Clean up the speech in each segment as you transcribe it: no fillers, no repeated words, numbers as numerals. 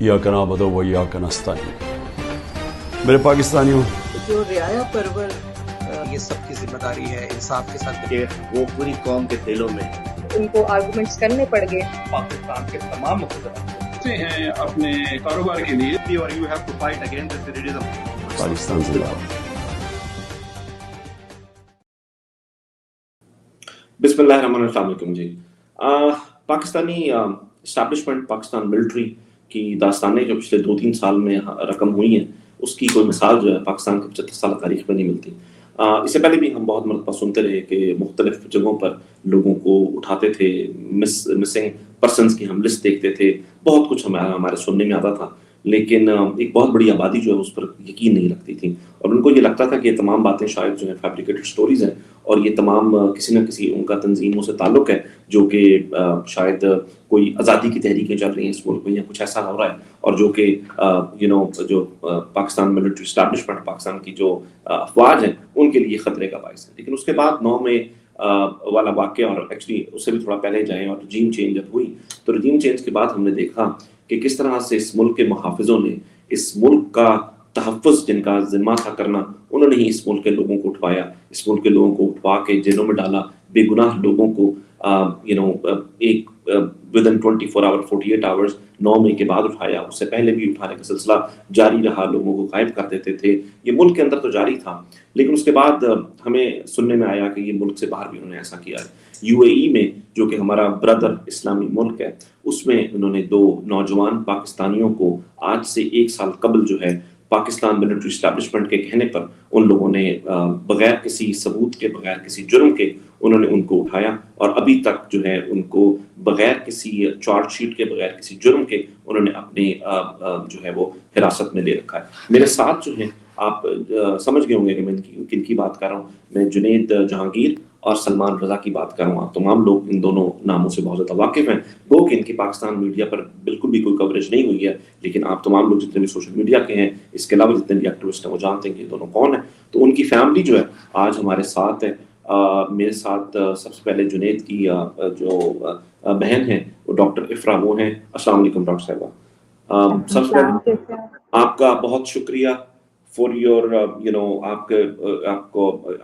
इय्याका नअबुदु व इय्याका नस्तईन। मेरे पाकिस्तानियों, जो रियाया परवर ये सबकी जिम्मेदारी है इंसाफ के साथ कि वो पूरी कौम के दिलों में उनको आर्गुमेंट्स करने पड़ गए। पाकिस्तान के तमाम मुकद्दमात हैं अपने कारोबार के लिए और you have to fight against this terrorism. Pakistan जिंदाबाद। बिस्मिल्लाहिर्रहमानिर्रहीम जी। पाकिस्तानी इस्टेब्लिशमेंट, पाकिस्तान मिलिट्री की दास्तानें जो पिछले 2-3 साल में रकम हुई हैं, उसकी कोई मिसाल जो है पाकिस्तान की 75 साल तारीख में नहीं मिलती। इससे पहले भी हम बहुत मरतबा सुनते रहे कि मुख्तलिफ जगहों पर लोगों को उठाते थे, मिसिंग पर्सनस की हम लिस्ट देखते थे, बहुत कुछ हमारे सुनने में आता था, लेकिन एक बहुत बड़ी आबादी जो है उस पर यकीन नहीं रखती थी और उनको ये लगता था कि ये तमाम बातें शायद जो है फैब्रिकेटेड स्टोरीज हैं और ये तमाम किसी न किसी उनका तंजीमों से ताल्लुक है जो कि शायद कोई आज़ादी की तहरीकें चल रही हैं इस मुल्क में या कुछ ऐसा हो रहा है और जो कि जो पाकिस्तान मिलिट्री इस्टेब्लिशमेंट, पाकिस्तान की जो अफवाज हैं उनके लिए खतरे का बायस है। लेकिन उसके बाद 9 में वाला वाक़या और एक्चुअली उससे भी थोड़ा पहले जाएं और रजीम चेंज जब हुई तो रजीम चेंज के बाद हमने देखा कि किस तरह से इस मुल्क के मुहाफ़िज़ों ने इस मुल्क का तहफ़्फ़ुज़ जिनका ज़िम्मा था करना, उन्होंने ही इस मुल्क के लोगों को उठवाया, इस मुल्क के लोगों को उठवा के जेलों में डाला, बेगुनाह लोगों को एक विदिन 24 आवर 48 आवर्स 9 मई के बाद उठाया। उससे पहले भी उठाने का सिलसिला जारी रहा, लोगों को गायब कर देते थे। ये मुल्क के अंदर तो जारी था, लेकिन उसके बाद हमें सुनने में आया कि ये मुल्क से बाहर भी उन्होंने ऐसा किया है। यूएई में, जो कि हमारा ब्रदर इस्लामी मुल्क है, उसमें उन्होंने 2 नौजवान पाकिस्तानियों को आज से 1 साल कबल जो है पाकिस्तान मिलिट्री इस्टेब्लिशमेंट के कहने पर उन लोगों ने बगैर किसी सबूत के, बगैर किसी जुर्म के उन्होंने उनको उठाया और अभी तक जो है उनको बगैर किसी चार्जशीट के, बगैर किसी जुर्म के उन्होंने अपनी जो है वो हिरासत में ले रखा है। मेरे साथ जो है आप समझ गए होंगे कि मैं किन की बात कर रहा हूँ। मैं जुनैद जहांगीर और सलमान रजा की बात कर रहा हूँ। तमाम लोग इन दोनों नामों से बहुत ज़्यादा वाकिफ़ हैं। वो कि इनकी पाकिस्तान मीडिया पर बिल्कुल भी कोई कवरेज नहीं हुई है, लेकिन आप तमाम लोग जितने भी सोशल मीडिया के हैं, इसके अलावा जितने भी एक्टिविस्ट हैं, वो जानते हैं कि ये दोनों कौन हैं। तो उनकी फैमिली जो है आज हमारे साथ है। मेरे साथ सबसे पहले जुनैद की जो बहन है वो डॉक्टर इफ्रा वो हैं। अस्सलाम वालेकुम डॉक्टर साहिबा। सबसे पहले आपका बहुत शुक्रिया फॉर योर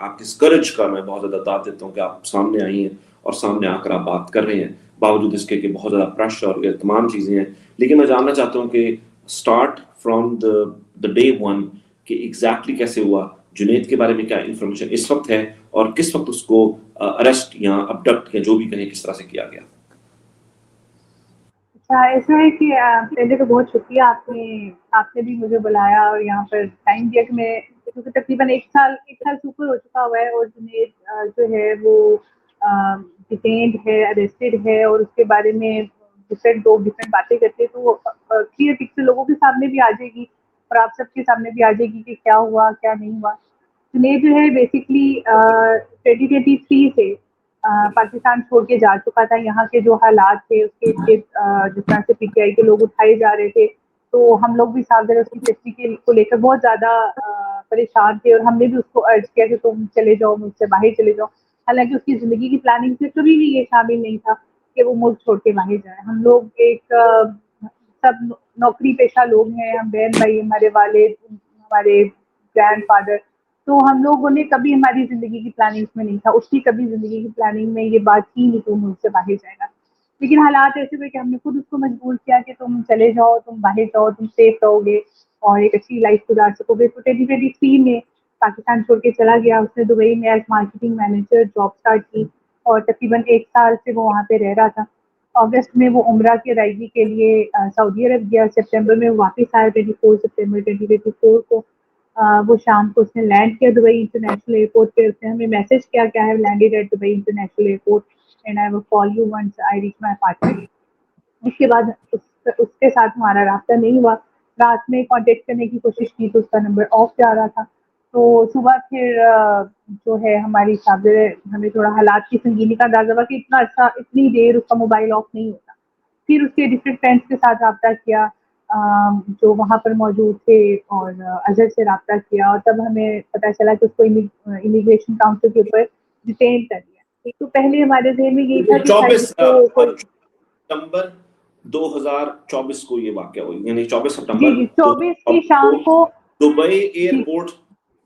आपके स्करेज का मैं बहुत ज़्यादा दाद देता हूँ कि आप सामने आई हैं और सामने आकर आप बात कर रहे हैं, बावजूद इसके कि बहुत ज़्यादा प्रेशर और ये तमाम चीज़ें हैं। लेकिन मैं जानना चाहता हूँ कि start from the day one कि एग्जैक्टली कैसे हुआ, जुनैद के बारे में क्या इन्फॉर्मेशन इस वक्त है और किस वक्त उसको अरेस्ट या अबडक्ट या जो भी कहें किस तरह से किया गया। ऐसा है कि पहले तो बहुत शुक्रिया, आपने भी मुझे बुलाया और यहाँ पर टाइम दिया कि मैं, क्योंकि तकरीबन एक साल से ऊपर हो चुका हुआ है और जुनैद जो है वो डिटेन्ड है, अरेस्टेड है और उसके बारे में डिफरेंट बातें करते हैं, तो क्लियर पिक्चर लोगों के सामने भी आ जाएगी और आप सबके सामने भी आ जाएगी कि क्या हुआ क्या नहीं हुआ। जुनैद जो है बेसिकली 2023 से पाकिस्तान छोड़ के जा चुका था। यहाँ के जो हालात थे उसके जिस तरह से पीटीआई के लोग उठाए जा रहे थे, तो हम लोग भी साथ उसकी सेफ्टी को लेकर बहुत ज़्यादा परेशान थे और हमने भी उसको अर्ज किया कि तुम चले जाओ, मुझसे बाहर चले जाओ। हालांकि उसकी ज़िंदगी की प्लानिंग में कभी भी ये शामिल नहीं था कि वो मुल्क छोड़ के बाहर जाए। हम लोग एक सब नौकरी पेशा लोग हैं, हम बहन भाई, हमारे वालिद, हमारे ग्रैंडफादर, तो हम लोगों ने कभी हमारी ज़िंदगी की प्लानिंग में नहीं था, उसकी कभी ज़िंदगी की प्लानिंग में ये बात की नहीं कि वो मुझसे बाहर जाएगा। लेकिन हालात ऐसे हुए कि हमने खुद उसको मजबूर किया कि तुम चले जाओ, तुम बाहर जाओ, तुम सेफ रहोगे और एक अच्छी लाइफ गुजार सकोगे। तो 2023 में पाकिस्तान छोड़ के चला गया। उसने दुबई में as marketing manager job start की और तकरीबन 1 साल से वो वहाँ पे रह रहा था। अगस्त में वो उम्रा की अदायगी के लिए सऊदी अरब गया। सितंबर में वो वापस आया। 24 सितंबर 2024 को वो शाम को उसने लैंड किया दुबई इंटरनेशनल एयरपोर्ट पे। उसने हमें मैसेज किया कि I have landed at Dubai International Airport and I will call you once I reach my apartment. उसके बाद उसके साथ हमारा रास्ता नहीं हुआ। रात में कांटेक्ट करने की कोशिश की तो उसका नंबर ऑफ जा रहा था। तो सुबह फिर जो है हमारी साबिर हमें थोड़ा हालात की संगीनी का अंदाजा हुआ कि इतना अच्छा इतनी देर उसका मोबाइल ऑफ नहीं होता। फिर उसके डिफरेंट फ्रेंड्स के साथ रब्ता किया जो वहाँ पर मौजूद थे और अजहर से रब्ता किया और तब हमें पता चला कि उसको इमिग्रेशन काउंसिल के ऊपर डिटेन कर दिया। तो पहले हमारे ज़हन में यही था कि 24 सितंबर 2024 को ये वाकया हुई, यानी 24 जी सितंबर जी 24 की शाम को दुबई एयरपोर्ट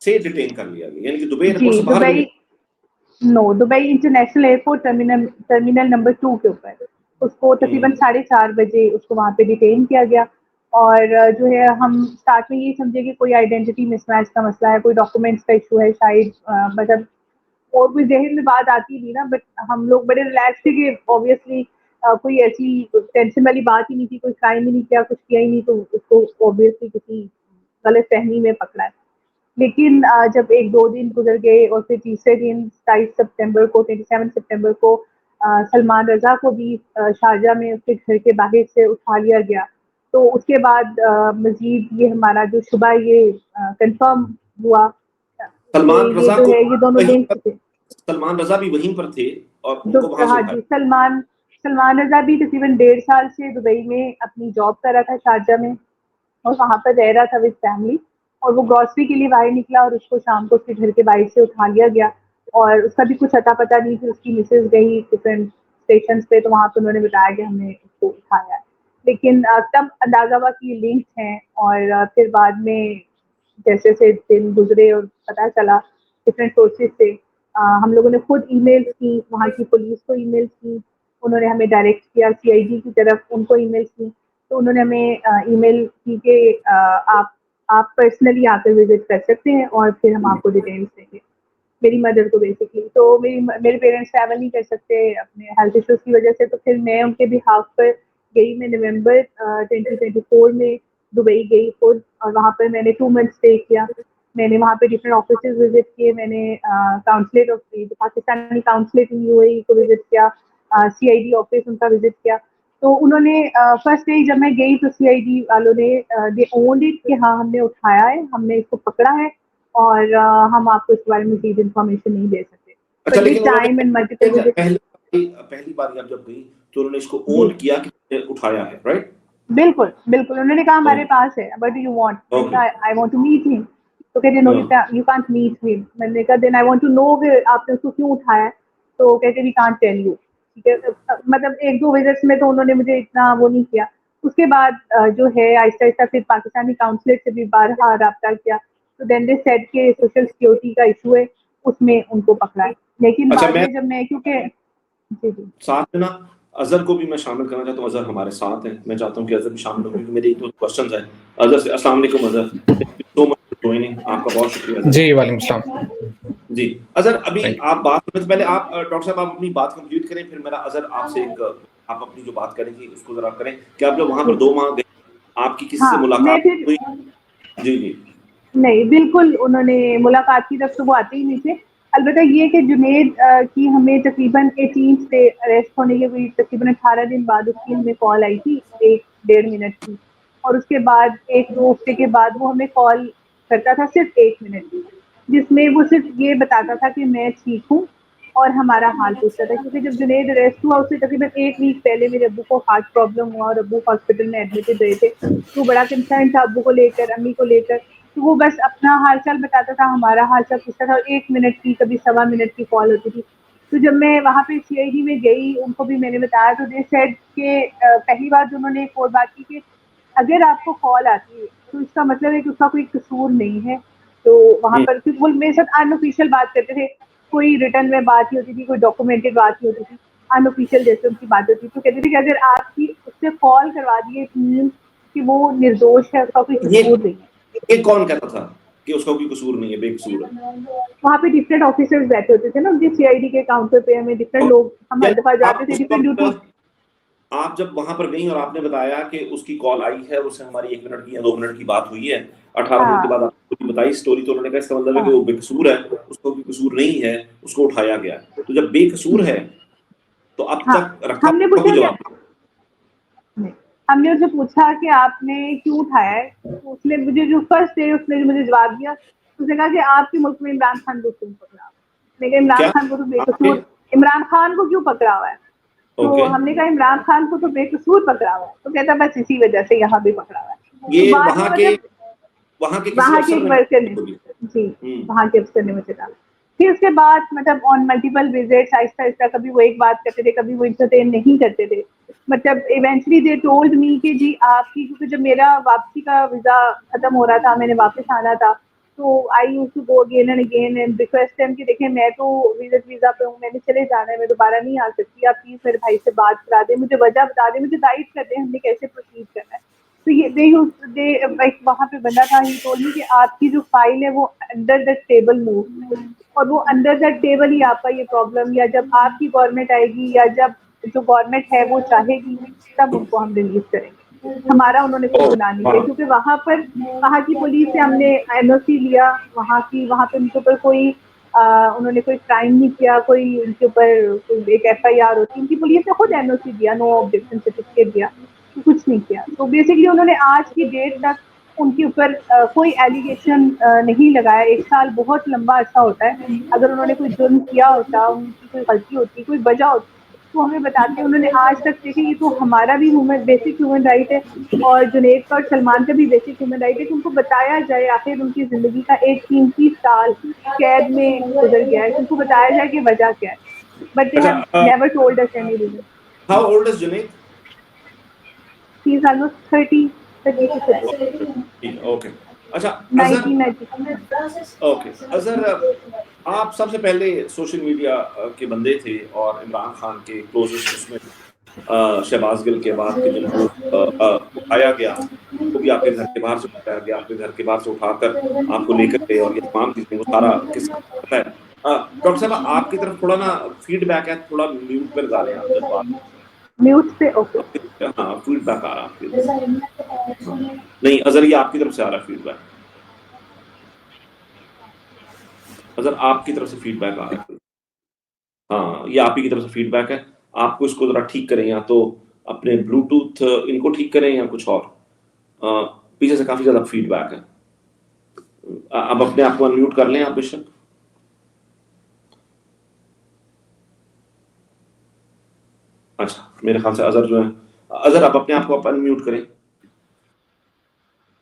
से डिटेन कर लिया गया, यानी कि दुबई एयरपोर्ट जी से बाहर Dubai International airport terminal number 2 के ऊपर उसको तकरीबन 4:30 बजे उसको वहाँ पे डिटेन किया गया। और जो है हम स्टार्ट में ये समझे कि कोई आइडेंटिटी मिसमैच का मसला है, कोई डॉक्यूमेंट्स का इशू है शायद, मतलब और कोई जहन में बात आती नहीं ना, बट हम लोग बड़े रिलैक्स थे कि ऑब्वियसली कोई ऐसी टेंशन वाली बात ही नहीं थी, कोई क्राइम ही नहीं किया, कुछ किया ही नहीं, तो उसको ऑब्वियसली किसी गलत फहमी में पकड़ा है। लेकिन जब 1-2 दिन गुजर गए और फिर तीसरे दिन 27 सितंबर को सलमान रजा को भी शारजा में उसके घर के बाहर से उठा लिया गया। तो उसके बाद मजीद ये हमारा जो सुबह ये कंफर्म हुआ सलमान ये रजा जो को है ये दोनों वहीं लिंक पर, थे। सलमान रजा भी वहीं पर थे और उनको वहां से हाँ जी, सलमान रजा भी तकरीबन 1.5 साल से दुबई में अपनी जॉब कर रहा था शारजा में और वहाँ पर रह रहा था विद फैमिली। और वो ग्रॉसरी के लिए बाहर निकला और उसको शाम को उसके घर के बाहर से उठा लिया गया और उसका भी कुछ अता पता नहीं थी। उसकी मिसेज गई डिफरेंट स्टेशन पे, तो वहाँ पे उन्होंने बताया कि हमने उसको उठाया है। लेकिन तब अंदाजा हुआ कि ये लिंक हैं और फिर बाद में जैसे जैसे दिन गुजरे और पता चला डिफरेंट सोर्सेज से, हम लोगों ने खुद ईमेल्स की, वहाँ की पुलिस को ईमेल्स की, उन्होंने हमें डायरेक्ट किया सीआईडी की तरफ, उनको ईमेल्स की। तो उन्होंने हमें ईमेल की कि आप पर्सनली आकर विजिट कर सकते हैं और फिर हम आपको डिटेल्स देंगे। मेरी मदर को बेसिकली, तो मेरे पेरेंट्स ट्रैवल नहीं कर सकते अपने हेल्थ इश्यूज की वजह से, तो फिर मैं उनके बिहाफ पर गई। मैं नवंबर 2024 में दुबई गई खुद और वहाँ पर मैंने 2 मंथ स्टे किया। मैंने वहाँ पे डिफरेंट ऑफिसेज विजिट किए, मैंने consulate of Pakistani consulate in UAE को विजिट किया, सीआईडी ऑफिस उनका विजिट किया। तो उन्होंने फर्स्ट डे जब मैं गई तो सीआईडी वालों ने दे ओन्ड इट कि हाँ हमने उठाया है, हमने इसको पकड़ा है और हम आपको इसके बारे में ज़्यादा इन्फॉर्मेशन नहीं दे सकते। अच्छा, बट लेकिन टाइम एंड मल्टीपल विजिट पहली बार आप जब गई तो उन्होंने इसको ओन किया कि उठाया है, राइट? बिल्कुल बिल्कुल, उन्होंने कहा हमारे पास है, what do you want? I want to meet him. तो कहते no you can't meet him. मैंने कहा then I want to know कि आपने उसको क्यों उठाया है। तो कहते वी कांट टेल यू। ठीक है, मतलब 1-2 विजिट्स में तो उन्होंने मुझे इतना वो नहीं किया। उसके बाद जो है आहिस्ता आहिस्ता फिर पाकिस्तानी काउंसलेट से भी बारहा राब्ता किया। तो देन दे सेड के सोशल सिक्योरिटी का इशू है, उसमें उनको पकड़ा है। लेकिन अच्छा, बाद में जब मैं क्योंकि जी जी साथ में ना अजहर को भी मैं शामिल करना चाहता हूँ। अजहर हमारे साथ हैं, मैं चाहता हूँ कि अजहर भी शामिल हो क्योंकि मेरे 2 क्वेश्चंस हैं अजहर से। अस्सलाम वालेकुम Azhar, so much for joining, आपका बहुत शुक्रिया। जी वालेकुम सलाम। जी अजहर, अभी आप बात करने से पहले आप डॉक्टर साहब आप अपनी बात कंप्लीट करें, फिर मेरा अजहर आपसे एक आप अपनी जो बात करेंगी उसको जरा करें कि आप जब वहां पर 2 माह गए आपकी किसी से मुलाकात हुई? जी जी नहीं, बिल्कुल उन्होंने मुलाकात की, तब तो वो आते ही नहीं थे। अलबत्ता ये कि जुनैद की हमें तकरीबन 18 से अरेस्ट होने के कोई तकरीबन 18 दिन बाद उसकी हमें कॉल आई थी 1-1.5 मिनट की, और उसके बाद 1-2 हफ्ते के बाद वो हमें कॉल करता था सिर्फ 1 मिनट की, जिसमें वो सिर्फ ये बताता था कि मैं ठीक हूँ और हमारा हाल पूछता था। क्योंकि जब जुनैद अरेस्ट हुआ उससे तकरीबन 1 वीक पहले मेरे अब्बू को हार्ट प्रॉब्लम हुआ और अब्बू हॉस्पिटल में एडमिटेड रहे थे। तो बड़ा कंसर्न था अब्बू को लेकर, अम्मी को लेकर। तो वो बस अपना हालचाल बताता था, हमारा हालचाल पूछता था और 1 मिनट की कभी 1.25 मिनट की कॉल होती थी। तो जब मैं वहाँ पे सीआईडी में गई, उनको भी मैंने बताया, तो दे सेड कि पहली बार जो उन्होंने एक और बात की कि अगर आपको कॉल आती है तो इसका मतलब है कि उसका कोई कसूर नहीं है। तो वहाँ पर क्योंकि वो मेरे साथ अनऑफिशियल बात करते थे, कोई रिटर्न में बात ही होती थी, कोई डॉक्यूमेंटेड बात ही होती थी, अनऑफिशियल जैसे उनकी बात होती थी। तो कहते थे कि अगर आपकी उससे कॉल करवा दिए कि वो निर्दोष है, उसका कोई कसूर नहीं है। ये कौन कहता था कि उसका कोई कसूर नहीं है, बेकसूर है? वहाँ पे डिफरेंट ऑफिसर्स बैठे होते थे ना उनके सीआईडी के काउंटर पे, हमें डिफरेंट लोग, हम हर दफा जाते थे डिफरेंट ड्यूटी। आप जब वहां पर गई और आपने बताया कि उसकी कॉल आई है, उससे हमारी 1 मिनट की या 2 मिनट की बात हुई है, 18 दिन के बाद आपको बताई स्टोरी, तो उन्होंने कहा इसका मतलब है कि वो बेकसूर है, उसको कोई कसूर नहीं है, उसको उठाया गया। तो जब बेकसूर है तो अब तक रखा जवाब? हमने उससे पूछा कि आपने क्यों उठाया है, तो उसने मुझे जो फर्स्ट डे उसने मुझे जवाब दिया, उसने कहा कि आपके मुल्क में इमरान खान को क्यों पकड़ा। लेकिन इमरान खान को तो बेकसूर, इमरान खान को क्यों पकड़ा हुआ है? तो हमने कहा इमरान खान को तो बेकसूर पकड़ा हुआ है। तो कहता बस इसी वजह से यहाँ भी पकड़ा हुआ है। ये तो वहाँ के एक वर्कर ने जी वहाँ के अफसर ने मुझे कहा। फिर उसके बाद मतलब on multiple visits Aahista Aahista, कभी वो एक बात करते थे, कभी वो इंटरटेन नहीं करते थे। मतलब इवेंचुअली दे टोल्ड मी कि जी आपकी, क्योंकि जब मेरा वापसी का वीज़ा ख़त्म हो रहा था, मैंने वापस आना था, तो I used to go again and request them कि देखें मैं तो विजिट वीज़ा पे हूँ, मैंने चले जाना है, मैं दोबारा नहीं आ सकती, आप प्लीज़ मेरे भाई से बात करा दें, मुझे वजह बता दें, मुझे गाइड कर दें हमने कैसे प्रोसीड करना है। तो ये दे लाइक वहाँ पे बंदा था, ही टोल्ड मी कि आपकी जो फाइल है वो अंडर द टेबल मूव, और वो अंडर द टेबल ही आपका ये प्रॉब्लम, या जब आपकी गवर्नमेंट आएगी या जब जो गवर्नमेंट है वो चाहेगी तब उनको हम रिलीज करेंगे, हमारा उन्होंने कोई गुनाह नहीं किया, क्योंकि वहाँ पर वहाँ की पुलिस से हमने एनओसी लिया, वहाँ पे उनके ऊपर कोई उन्होंने कोई क्राइम नहीं किया, कोई उनके ऊपर एक एफआईआर होती, उनकी पुलिस ने खुद एनओसी दिया, नो ऑब्जेक्शन सर्टिफिकेट दिया, तो कुछ नहीं किया। तो बेसिकली उन्होंने आज की डेट तक उनके ऊपर कोई एलिगेशन नहीं लगाया। 1 साल बहुत लंबा अर्सा होता है, अगर उन्होंने कोई जुर्म किया होता, उनकी कोई गलती होती, कोई वजह होती, तो हमें बताते हैं। उन्होंने आज तक देखे, ये तो हमारा भी बेसिक ह्यूमन राइट है और जुनैद का और सलमान का भी बेसिक ह्यूमन राइट है कि उनको बताया जाए, आखिर उनकी ज़िंदगी का एक कीमती साल कैद में गुजर गया है, उनको बताया जाए कि वजह क्या है, but they have never told us any reason. How old is Junaid? He is almost 30 okay, अच्छा 1990। ओके अजहर, आप सबसे पहले सोशल मीडिया के बंदे थे और इमरान खान के क्लोजेस्ट उसमें शहबाज गिल के बाद के दिन उठाया गया, वो भी आपके घर के बाहर से उठाया गया, आपके घर के बाहर से उठाकर आपको लेकर गए और ये तमाम चीजें, वो सारा किस्सा पता है। डॉक्टर साहब, आपकी तरफ थोड़ा ना फीडबैक है, थोड़ा म्यूट पर डालें आप जब बात। म्यूट पे, ओके। हाँ, फीडबैक आ रहा है आपकी तरफ। नहीं अजहर, ये आपकी तरफ से आ रहा है फीडबैक। अजहर, आपकी तरफ से फीडबैक आ रहा है। हाँ, ये आप ही की तरफ से फीडबैक है, आपको इसको जरा ठीक करें, या तो अपने ब्लूटूथ इनको ठीक करें या कुछ और। पीछे से काफी ज्यादा फीडबैक है। अब अपने आप को अनम्यूट कर लें आप बेशक। अच्छा, मेरे ख्याल से अजहर जो है, अजहर आप अपने आप को अनम्यूट करें।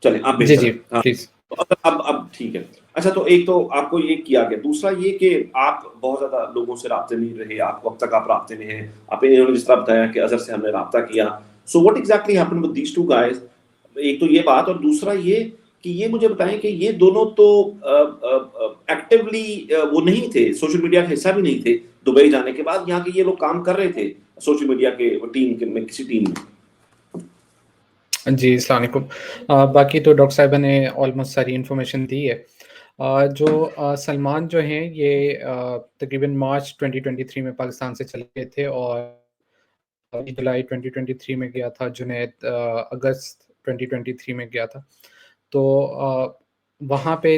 चलें आप जी बेहतर जी हैं। हाँ, प्लीज। तो अब ठीक है। अच्छा, तो एक तो आपको ये किया गया, दूसरा ये कि आप बहुत ज्यादा लोगों से राब्ते में रहे, आप अब तक आप राब्ते में हैं, आप इन्होंने जिस तरह बताया कि अजहर से हमने राब्ता किया, so what exactly happened with these two guys? एक तो ये बात, और दूसरा ये कि ये मुझे बताएं कि ये दोनों तो एक्टिवली वो नहीं थे, सोशल मीडिया का हिस्सा भी नहीं थे दुबई जाने के बाद, यहाँ के ये लोग काम कर रहे थे सोशल मीडिया के टीम के में, किसी टीम में? जी, अस्सलाम वालेकुम। बाकी तो डॉक्टर साहिबा ने ऑलमोस्ट सारी इन्फॉर्मेशन दी है। जो सलमान जो हैं ये तकरीबन मार्च 2023 में पाकिस्तान से चले गए थे और जुलाई 2023 में गया था। जुनैद अगस्त 2023 में गया था। तो वहाँ पे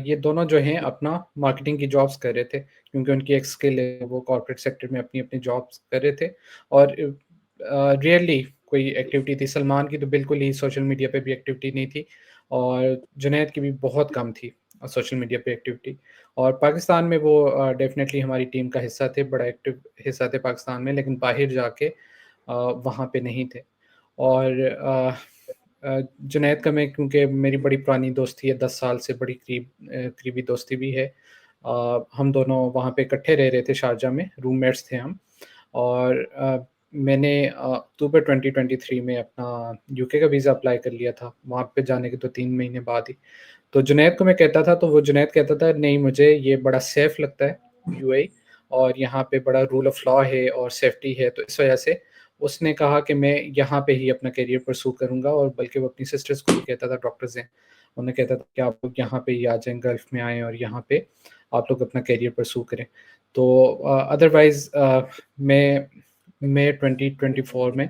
ये दोनों जो हैं अपना मार्केटिंग की जॉब्स कर रहे थे, क्योंकि उनकी एक स्किल है, वो कॉर्पोरेट सेक्टर में अपनी जॉब्स कर रहे थे और रियली कोई एक्टिविटी थी। सलमान की तो बिल्कुल ही सोशल मीडिया पे भी एक्टिविटी नहीं थी और जुनैद की भी बहुत कम थी सोशल मीडिया पे एक्टिविटी। और पाकिस्तान में वो डेफिनेटली हमारी टीम का हिस्सा थे, बड़ा एक्टिव हिस्सा थे पाकिस्तान में, लेकिन बाहर जाके वहाँ पे नहीं थे। और जुनैद का मैं, क्योंकि मेरी बड़ी पुरानी दोस्ती है, 10 साल से बड़ी करीबी दोस्ती भी है। हम दोनों वहाँ पे इकट्ठे रह रहे थे, शारजा में रूममेट्स थे हम। और मैंने अक्टूबर 2023 में अपना यूके का वीज़ा अप्लाई कर लिया था, वहाँ पे जाने के 2-3 महीने बाद ही। तो जुनैद को मैं कहता था, तो वो जुनैद कहता था नहीं मुझे ये बड़ा सेफ़ लगता है यूएई, और यहाँ पे बड़ा रूल ऑफ लॉ है और सेफ्टी है, तो इस वजह से उसने कहा कि मैं यहाँ पे ही अपना करियर परस्यू करूँगा। और बल्कि वो अपनी सिस्टर्स को भी कहता था, डॉक्टर्स हैं, उन्हें कहता था कि आप लोग यहाँ पे ही आ जाएँ, गल्फ़ में आएँ और यहाँ पे आप लोग अपना करियर परस्यू करें। तो अदरवाइज़ मैं 2024 में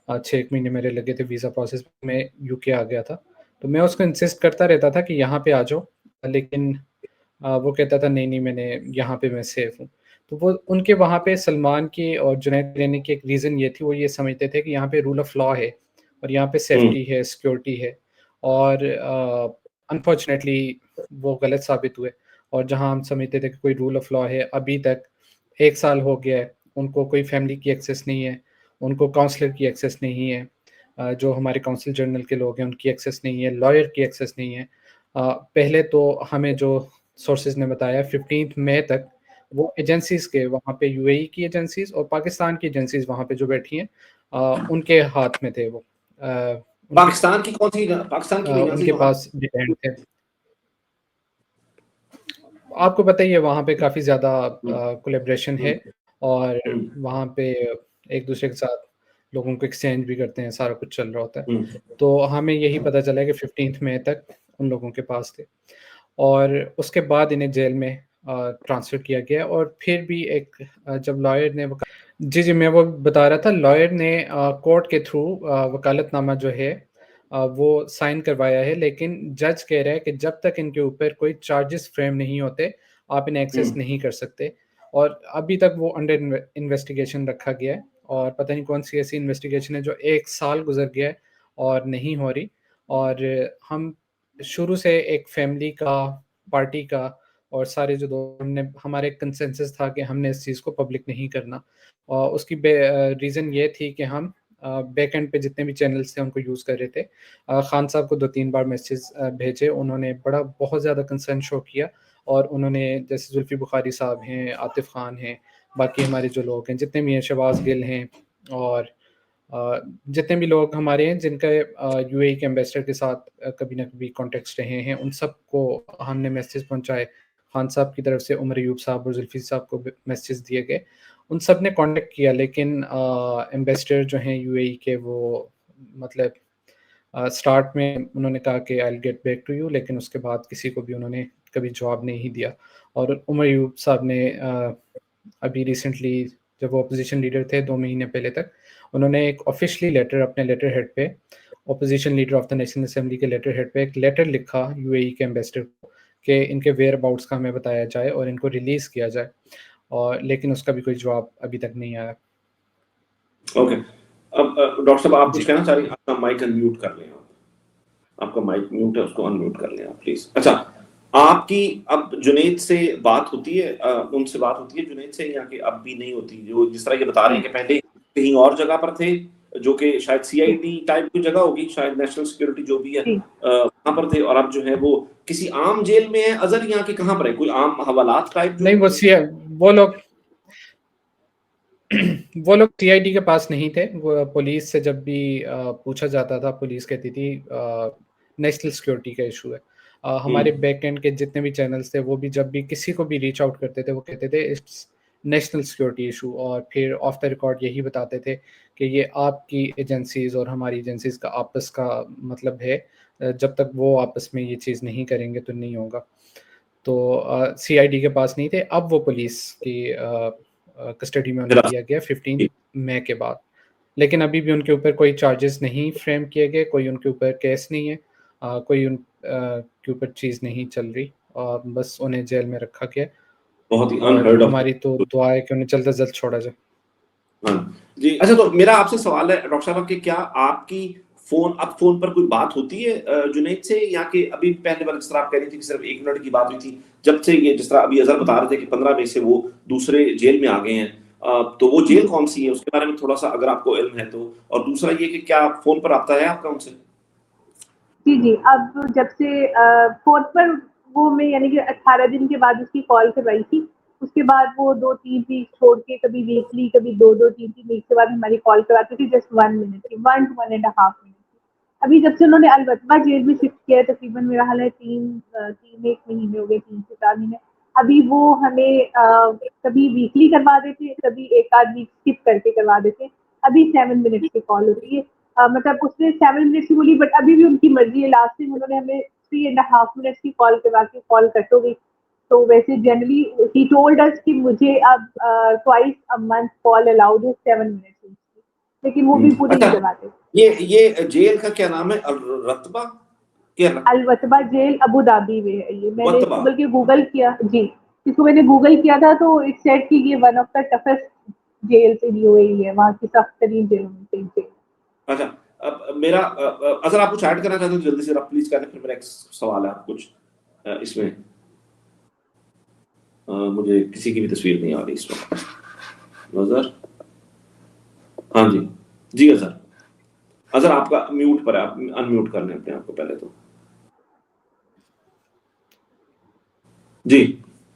6 महीने मेरे लगे थे वीज़ा प्रोसेस में, यूके आ गया था। तो मैं उसको इंसिस्ट करता रहता था कि यहाँ पे आ जाओ, लेकिन वो कहता था नहीं मैंने यहाँ पे मैं सेफ़ हूँ। तो वो उनके वहाँ पे सलमान की और जुनैद के रहने की एक रीज़न ये थी, वो ये समझते थे कि यहाँ पे रूल ऑफ लॉ है और यहाँ पे सेफ्टी है, सिक्योरिटी है। और अनफॉर्चुनेटली वो गलत साबित हुए। और जहाँ हम समझते थे कि कोई रूल ऑफ लॉ है, अभी तक 1 साल हो गया है, उनको कोई फैमिली की एक्सेस नहीं है, उनको काउंसलर की एक्सेस नहीं है, जो हमारे काउंसिल जनरल के लोग हैं उनकी एक्सेस नहीं है, लॉयर की एक्सेस नहीं है। पहले तो हमें जो सोर्सेज ने बताया 15 मई तक वो एजेंसीज़ के वहाँ पे, यूएई की एजेंसीज़ और पाकिस्तान की एजेंसीज़ वहाँ पे जो बैठी हैं, उनके हाथ में थे वो। पाकिस्तान की कौन सी पाकिस्तान की एजेंसी उनके पास डिटेंड थे। आपको पता ही है वहाँ पे काफ़ी ज़्यादा कोलैबोरेशन है और वहाँ पे एक दूसरे के साथ लोगों को एक्सचेंज भी करते हैं, सारा कुछ चल रहा होता है। तो हमें यही पता चला कि 15 मई तक उन लोगों के पास थे और उसके बाद इन्हें जेल में ट्रांसफ़र किया गया। और फिर भी एक जब लॉयर ने जी मैं वो बता रहा था, लॉयर ने कोर्ट के थ्रू वकालतनामा जो है वो साइन करवाया है, लेकिन जज कह रहा है कि जब तक इनके ऊपर कोई चार्जेस फ्रेम नहीं होते आप इन्हें एक्सेस नहीं कर सकते। और अभी तक वो अंडर इन्वेस्टिगेशन रखा गया है और पता नहीं कौन सी ऐसी इन्वेस्टिगेशन है जो 1 साल गुजर गया है और नहीं हो रही। और हम शुरू से एक फैमिली का, पार्टी का और सारे जो दोस्त, हमने हमारे कंसेंसस था कि हमने इस चीज़ को पब्लिक नहीं करना। और उसकी रीज़न ये थी कि हम बैक एंड पे जितने भी चैनल्स थे उनको यूज़ कर रहे थे। खान साहब को 2-3 बार मैसेज भेजे, उन्होंने बहुत ज़्यादा कंसर्न शो किया और उन्होंने, जैसे जुल्फ़ी बुखारी साहब हैं, आतिफ़ खान हैं, बाकी हमारे जो लोग हैं जितने भी हैं, शहबाज गिल हैं और जितने भी लोग हमारे हैं जिनका यूएई के एम्बेसडर के साथ कभी ना कभी कॉन्टेक्ट्स रहे हैं, उन सबको हमने मैसेज पहुंचाए। खान साहब की तरफ से उमर अयूब साहब और जुल्फ़ी साहब को मैसेज दिए गए, उन सब ने कांटेक्ट किया, लेकिन एम्बेसडर जो हैं यूएई के वो मतलब स्टार्ट में उन्होंने कहा कि I will get back to you, लेकिन उसके बाद किसी को भी उन्होंने कभी जवाब नहीं दिया। और उमर अयूब साहब ने अभी रिसेंटली, जब वो अपोजिशन लीडर थे 2 महीने पहले तक, उन्होंने एक ऑफिशियली लेटर अपने लेटर हेड पे, opposition leader of the national assembly के लेटर हेड पे एक लेटर लिखा यूएई के एम्बेसडर को कि इनके वेयर अबाउट्स का हमें बताया जाए और इनको रिलीज़ किया जाए, और लेकिन उसका भी कोई जवाब अभी तक नहीं आया। ओके, अब डॉक्टर साहब आप कुछ कहना चाह रही हैं? आपका माइक अनम्यूट कर लें, आपका माइक म्यूट है, उसको अनम्यूट कर लें आप प्लीज। अच्छा, आपकी अब जुनैद से बात होती है, उनसे बात होती है जुनैद से, या कि अब भी नहीं होती? जो जिस तरह ये बता रहे हैं कि पहले कहीं और जगह पर थे, जो कि शायद सीआईडी टाइप की जगह होगी, शायद नेशनल सिक्योरिटी जो भी है वहां पर थे, और अब जो है वो किसी आम जेल में है अजहर, यहाँ के कहाँ पर है? कोई आम हवालात टाइप? नहीं, वो लोग सीआईडी के पास नहीं थे। वो पुलिस से जब भी पूछा जाता था, पुलिस कहती थी नेशनल सिक्योरिटी का इशू है। हमारे बैक एंड के जितने भी चैनल्स थे वो भी जब भी किसी को भी रीच आउट करते थे वो कहते थे इट्स नेशनल सिक्योरिटी इशू, और फिर ऑफ द रिकॉर्ड यही बताते थे कि ये आपकी एजेंसीज और हमारी एजेंसीज का आपस का मतलब है, जब तक वो आपस में ये चीज़ नहीं करेंगे तो नहीं होगा। तो सीआईडी के पास नहीं थे। अब वो पुलिस की कस्टडी में उन्हें दिया गया 15 मई के बाद, लेकिन अभी भी उनके ऊपर कोई चार्जेस नहीं फ्रेम किए गए, कोई उनके ऊपर केस नहीं है, कोई उन के ऊपर चीज़ नहीं चल रही, और बस उन्हें जेल में रखा गया। बहुत ही अनहर्ड ऑफ। हमारी तो दुआ है कि उन्हें जल्द से जल्द छोड़ा जाए। हाँ जी। अच्छा, तो मेरा आपसे सवाल है डॉक्टर साहब कि क्या आपकी फोन पर कोई बात होती है जुनैद से, या कि अभी पहले वाले जिस तरह आप कह रही थी कि सिर्फ 1 मिनट की बात हुई थी, जब से ये जिस तरह अभी अजहर बता रहे थे कि 15 मई से वो दूसरे जेल में आ गए हैं, तो वो जेल कौन सी है उसके बारे में थोड़ा सा अगर आपको इल्म है तो, और दूसरा ये कि क्या फोन पर रब्ता है आपका उनसे? जी, अब जब से फोन पर वो मैं यानी कि 18 दिन के बाद उसकी कॉल करवाई थी, उसके बाद वो 2-3 वीक छोड़ के कभी वीकली, कभी 2-2, 3-3 वीक के बाद हमारी कॉल करवाती थी, जस्ट 1 मिनट की, 1 to 1.5 मिनट की। अभी जब से उन्होंने अलवतबा जेल में शिफ्ट किया है, तकरीबन मेरा हाल है 3-1 महीने हो गए, 3 से 4 महीने। अभी वो हमें कभी वीकली करवा देते, कभी 1 आध वीक स्किप करके करवा देते। अभी 7 मिनट्स की कॉल होती है, मतलब उसने 7 मिनट्स की बोली, बट अभी भी उनकी मर्जी है। लास्ट टाइम उन्होंने हमें 3.5 मिनट्स की कॉल करवा के कॉल कट हो गई। तो वैसे जनरली ही टोल्ड अस कि मुझे अब twice a month call allowed है 7 मिनट्स, लेकिन वो भी पूरी नहीं करवाते। ये जेल का क्या नाम है? रतबा क्या? अलवतबा जेल अबू धाबी में है। ये मैंने इसको बल्कि गूगल किया जी, इसको मैंने गूगल किया था तो इट सेड कि ये one of the toughest jails in UAE है, वहाँ की सख्त तरीन जेलों में से एक। अच्छा, अब मेरा अगर आप कुछ ऐड करना चाहते हो तो जल्दी से आप प्लीज करें, फिर मेरा एक सवाल है कुछ इसमें। मुझे किसी की भी तस्वीर नहीं आ रही इस वक्त। नजर, हाँ जी जी अजहर आपका म्यूट पर है, आप अनम्यूट कर लें अपने आप को पहले तो। जी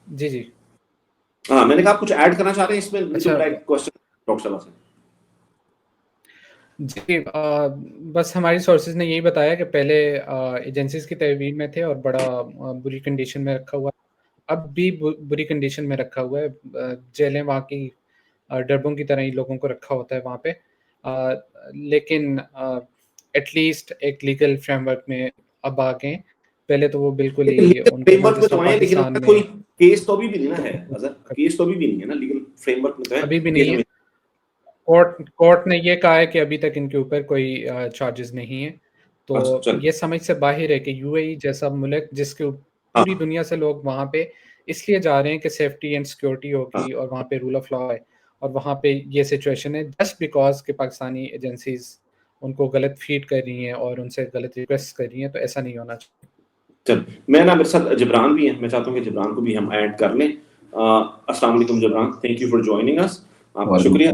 जी जी हाँ, मैंने कहा आप कुछ ऐड करना चाह रहे हैं इसमें? अच्छा, मेरा एक क्वेश्चन डॉक्टर साहब से। जी, बस हमारी सोर्सेज ने यही बताया कि पहले एजेंसीज की तहवील में थे और बड़ा बुरी कंडीशन में रखा हुआ है। अब भी बुरी कंडीशन में रखा हुआ है। जेलें वहाँ की डरबों की तरह ही लोगों को रखा होता है वहाँ पे। लेकिन एटलीस्ट एक लीगल फ्रेमवर्क में अब आ गए। पहले तो वो बिल्कुल ही उनको फ्रेमवर्क में तो आए, लेकिन पाकिस्तान कोई में केस तो अभी भी नहीं ना है अजहर, केस तो अभी भी नहीं है ना, लीगल फ्रेमवर्क में तो है अभी भी नहीं है। कोर्ट ने ये कहा है कि अभी तक इनके ऊपर कोई चार्जेस नहीं है। तो अच्छा, चल। ये समझ से बाहर है कि यूएई जैसा मुल्क जिसके हाँ, पूरी दुनिया से लोग वहाँ पे इसलिए जा रहे हैं कि सेफ्टी एंड सिक्योरिटी हाँ, होगी और वहाँ पे रूल ऑफ लॉ है, और वहाँ पे ये सिचुएशन है जस्ट बिकॉज कि पाकिस्तानी एजेंसीज उनको गलत फीड कर रही हैं और उनसे गलत रिक्वेस्ट कर रही हैं। तो ऐसा नहीं होना चाहिए। चल। मैं ना, मेरे साथ जिब्रान भी है, मैं चाहता हूँ कि जिब्रान को भी हम ऐड कर लें। अस्सलाम वालेकुम Jibran, thank you for joining us. आपका शुक्रिया।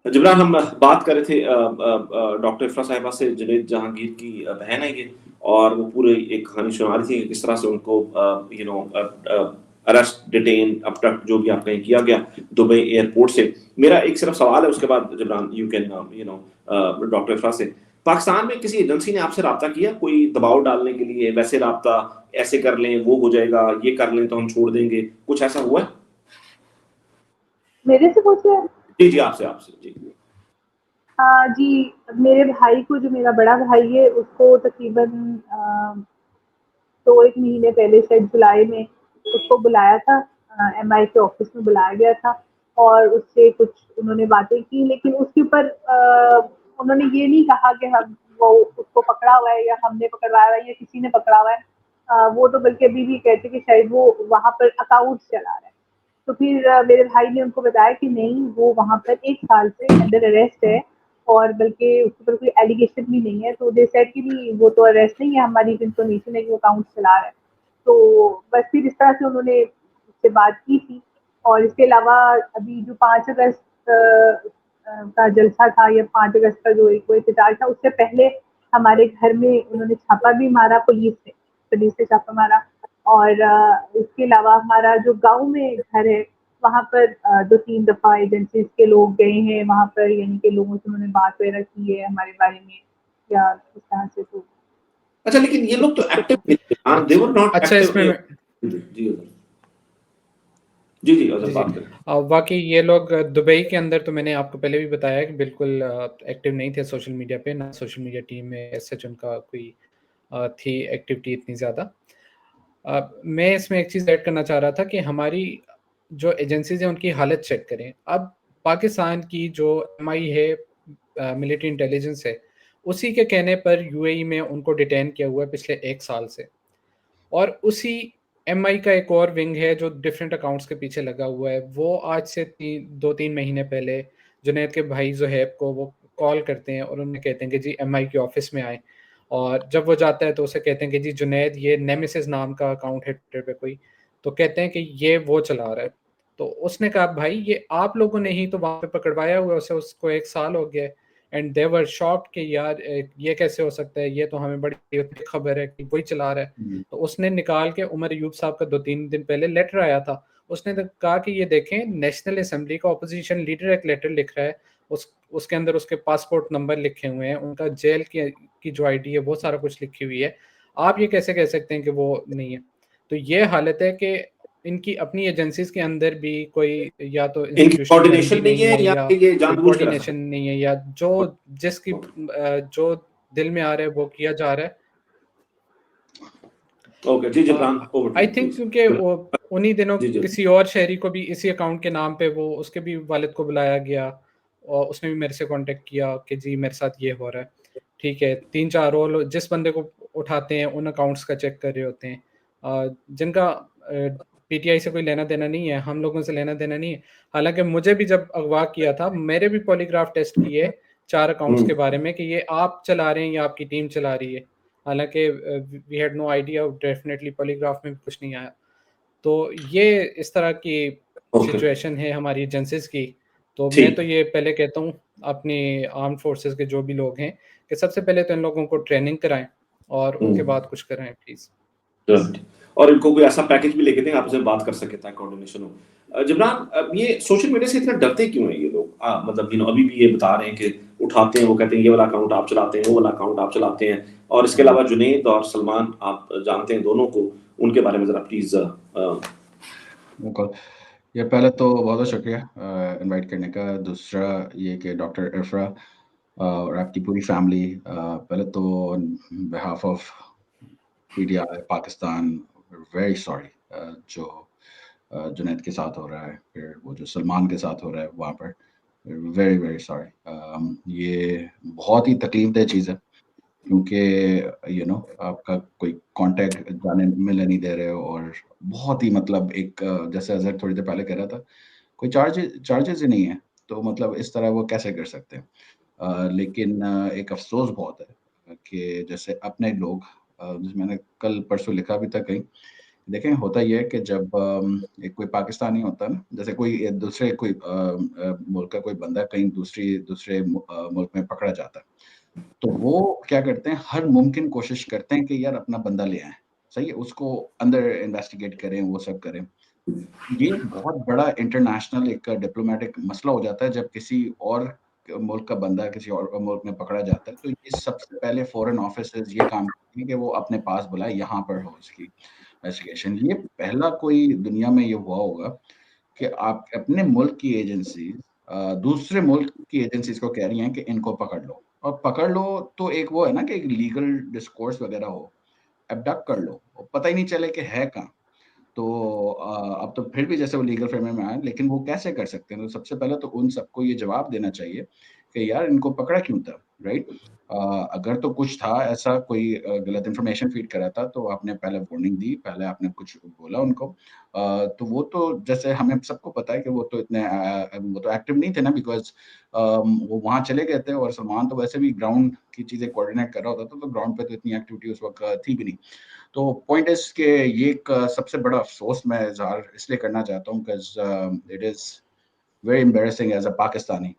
जिब्रान, हम बात कर रहे थे डॉक्टर इफ्रा साहिबा से, जुनैद जहांगीर की बहन है ये, और वो पूरी एक कहानी सुना रही थी कि किस तरह से उनको अरेस्ट, डिटेन, अबडक्ट, जो भी आप कहें, किया गया दुबई एयरपोर्ट से। मेरा एक सिर्फ सवाल है, उसके बाद Jibran you can doctor Ifra से, पाकिस्तान में किसी एजेंसी ने आपसे राब्ता किया कोई दबाव डालने के लिए, वैसे राब्ता, ऐसे कर लें वो हो जाएगा, ये कर लें तो हम छोड़ देंगे, कुछ ऐसा हुआ है? मेरे से पूछ रहे हैं? जी, आपसे जी। जी, मेरे भाई को, जो मेरा बड़ा भाई है, उसको तकरीबन 1 महीने पहले, शायद जुलाई में, उसको बुलाया था, एमआई के ऑफिस में बुलाया गया था और उससे कुछ उन्होंने बातें की, लेकिन उसके ऊपर उन्होंने ये नहीं कहा कि हम वो उसको पकड़ा हुआ है या हमने पकड़वाया हुआ है या किसी ने पकड़ा हुआ है। वो तो बल्कि अभी भी कहते कि शायद वो वहाँ पर अकाउंट चला रहा है। तो फिर मेरे भाई ने उनको बताया कि नहीं, वो वहाँ पर 1 साल से अंडर अरेस्ट है और बल्कि उसके ऊपर कोई एलिगेशन भी नहीं है। तो दे सेड कि नहीं, वो तो अरेस्ट नहीं है, हमारी इन्फॉर्मेशन है कि वो अकाउंट चला रहा है। तो बस फिर इस तरह से उन्होंने उससे बात की थी। और इसके अलावा अभी जो 5 अगस्त का जलसा था, या 5 अगस्त का जो एक एहतजाज था, उससे पहले हमारे घर में उन्होंने छापा भी मारा, पुलिस से छापा मारा। और इसके अलावा हमारा जो गांव में घर है, वहाँ पर 2-3 दफ़ा एजेंसीज के लोग गए हैं वहाँ पर, यानी कि लोगों से उन्होंने बात वगैरह की है हमारे बारे में या इस तरह से। तो अच्छा, लेकिन ये लोग तो एक्टिव नहीं, दे वर नॉट अच्छा, एक्टिव। इसमें जी बात करें। बाकी ये लोग दुबई के अंदर, तो मैंने आपको पहले भी बताया कि बिल्कुल एक्टिव नहीं थे सोशल मीडिया पे, ना सोशल मीडिया टीम में सच उनका कोई थी एक्टिविटी इतनी ज़्यादा। मैं इसमें एक चीज़ ऐड करना चाह रहा था कि हमारी जो एजेंसीज हैं उनकी हालत चेक करें। अब पाकिस्तान की जो एमआई है, मिलिट्री इंटेलिजेंस है, उसी के कहने पर यूएई में उनको डिटेन किया हुआ है पिछले 1 साल से। और उसी एमआई का एक और विंग है जो डिफरेंट अकाउंट्स के पीछे लगा हुआ है। वो आज से 2-3 महीने पहले जुनैद के भाई ज़ुहैब को वो कॉल करते हैं और उन्हें कहते हैं कि जी एमआई के ऑफिस में आए। और जब वो जाता है तो उसे कहते हैं कि जी जुनैद, ये नेमेसिस नाम का अकाउंट है ट्विटर पे कोई, तो कहते हैं कि ये वो चला रहा है। तो उसने कहा भाई ये आप लोगों ने ही तो वहाँ पे पकड़वाया हुआ है उसे, उसको 1 साल हो गया है। एंड दे वर शॉक्ड कि यार ये कैसे हो सकता है, ये तो हमें बड़ी खबर है कि वही चला रहा है। तो उसने निकाल के, उमर अयूब साहब का 2-3 दिन पहले लेटर आया था, उसने तो कहा कि ये देखें, नेशनल असेंबली का ऑपोजिशन लीडर एक लेटर लिख रहा है, उसके अंदर उसके पासपोर्ट नंबर लिखे हुए हैं, उनका जेल की जो आईडी है वो सारा कुछ लिखी हुई है। आप ये कैसे कह सकते हैं कि वो नहीं है? तो ये हालत है कि इनकी अपनी एजेंसीज के अंदर भी कोई या तो कोऑर्डिनेशन नहीं है या ये जानबूझ कर कोऑर्डिनेशन नहीं है, या जो जिसकी जो दिल में आ रहा है वो किया जा रहा है। Okay ji Jibran, I think क्योंकि उन्हीं दिनों किसी और शहरी को भी इसी अकाउंट के नाम पे वो उसके भी वालिद को बुलाया गया और उसने भी मेरे से कांटेक्ट किया कि जी मेरे साथ ये हो रहा है। ठीक है, 3-4 रोल जिस बंदे को उठाते हैं उन अकाउंट्स का चेक कर रहे होते हैं, जिनका पीटीआई से कोई लेना देना नहीं है, हम लोगों से लेना देना नहीं है। हालांकि मुझे भी जब अगवा किया था, मेरे भी पॉलीग्राफ टेस्ट किए 4 अकाउंट्स के बारे में कि ये आप चला रहे हैं या आपकी टीम चला रही है। हालांकि we had no idea, definitely polygraph में कुछ नहीं आया। तो ये इस तरह की सिचुएशन है हमारी एजेंसीज की। तो मैं तो ये पहले कहता हूँ अपनी आर्म्ड फोर्सेस के जो भी लोग हैं कि सबसे पहले तो इन लोगों को ट्रेनिंग कराएं और उनके बाद कुछ कराएं प्लीज। और इनको कोई ऐसा पैकेज भी लेके दें आपसे बात कर सके ताकि कोऑर्डिनेशन हो। जिब्रान, ये सोशल मीडिया से इतना डरते क्यों है ये लोग? मतलब अभी भी ये बता रहे हैं कि उठाते हैं, वो कहते हैं ये वाला अकाउंट आप चलाते हैं, वो वाला अकाउंट आप चलाते हैं। और इसके अलावा जुनैद और सलमान आप जानते हैं दोनों को, उनके बारे में जरा प्लीज। बिल्कुल, ये पहले तो बहुत बहुत शुक्रिया इनवाइट करने का। दूसरा ये कि डॉक्टर इफ्रा और आपकी पूरी फैमिली, पहले तो on behalf of PTI Pakistan very sorry जो जुनैद के साथ हो रहा है, फिर वो जो सलमान के साथ हो रहा है वहाँ पर, वेरी वेरी सॉरी। ये बहुत ही तकलीफदेह चीज़ है क्योंकि यू नो आपका कोई कांटेक्ट जाने मिलने नहीं दे रहे हो, और बहुत ही मतलब एक जैसे अजहर थोड़ी देर पहले कह रहा था, कोई चार्जेस ही नहीं है, तो मतलब इस तरह वो कैसे कर सकते हैं। लेकिन एक अफसोस बहुत है कि जैसे अपने लोग, जैसे मैंने कल परसों लिखा भी था कहीं, देखें होता ये है कि जब एक कोई पाकिस्तानी होता है ना, जैसे कोई दूसरे कोई मुल्क का कोई बंदा कहीं दूसरे मुल्क में पकड़ा जाता है, तो वो क्या करते हैं, हर मुमकिन कोशिश करते हैं कि यार अपना बंदा ले आएं, सही है, उसको अंदर इन्वेस्टिगेट करें, वो सब करें। ये बहुत बड़ा इंटरनेशनल एक डिप्लोमेटिक मसला हो जाता है जब किसी और मुल्क का बंदा किसी और मुल्क में पकड़ा जाता है, तो ये सबसे पहले फॉरेन ऑफिसेज ये काम करते हैं कि वो अपने पास बुलाए, यहाँ पर हो इसकी इन्वेस्टिगेशन। ये पहला कोई दुनिया में ये हुआ होगा कि आप अपने मुल्क की एजेंसी दूसरे मुल्क की एजेंसीज को कह रही हैं कि इनको पकड़ लो, और पकड़ लो तो एक वो है ना कि एक लीगल डिस्कोर्स वगैरह हो, एबडक्ट कर लो और पता ही नहीं चले कि है कहाँ। तो अब तो फिर भी जैसे वो लीगल फ्रेम में आए, लेकिन वो कैसे कर सकते हैं? तो सबसे पहले तो उन सबको ये जवाब देना चाहिए कि यार इनको पकड़ा क्यों था, राइट? अगर तो कुछ था ऐसा, कोई गलत इन्फॉर्मेशन फीड करा था, तो आपने पहले वार्निंग दी, पहले आपने कुछ बोला उनको। तो वो तो जैसे हमें सबको पता है कि वो तो इतने वो तो एक्टिव नहीं थे ना, बिकॉज वो वहाँ चले गए थे, और सलमान तो वैसे भी ग्राउंड की चीज़ें कोऑर्डिनेट कर रहा होता था, तो ग्राउंड पे तो इतनी एक्टिविटी उस वक्त थी भी नहीं। तो पॉइंट इज कि ये एक सबसे बड़ा अफसोस मैं इजहार इसलिए करना चाहता हूँ because it is very embarrassing as a Pakistani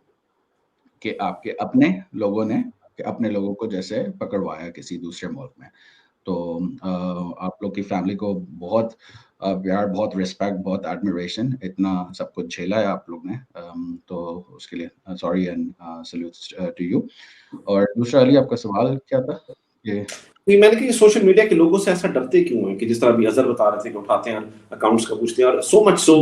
कि आपके अपने लोगों ने कि अपने लोगों को जैसे पकड़वाया किसी दूसरे मुल्क में। तो आप लोग की फैमिली को बहुत प्यार, बहुत रिस्पेक्ट, बहुत एडमिरेशन, इतना सब कुछ झेला है आप लोग ने, तो उसके लिए sorry and salute to you. और दूसरा अली, आपका सवाल क्या था? ये मैंने कहा सोशल मीडिया के लोगों से ऐसा डरते क्यों हैं कि जिस तरह अभी अजहर बता रहे थे कि उठाते हैं अकाउंट्स का पूछते हैं, और सो मच सो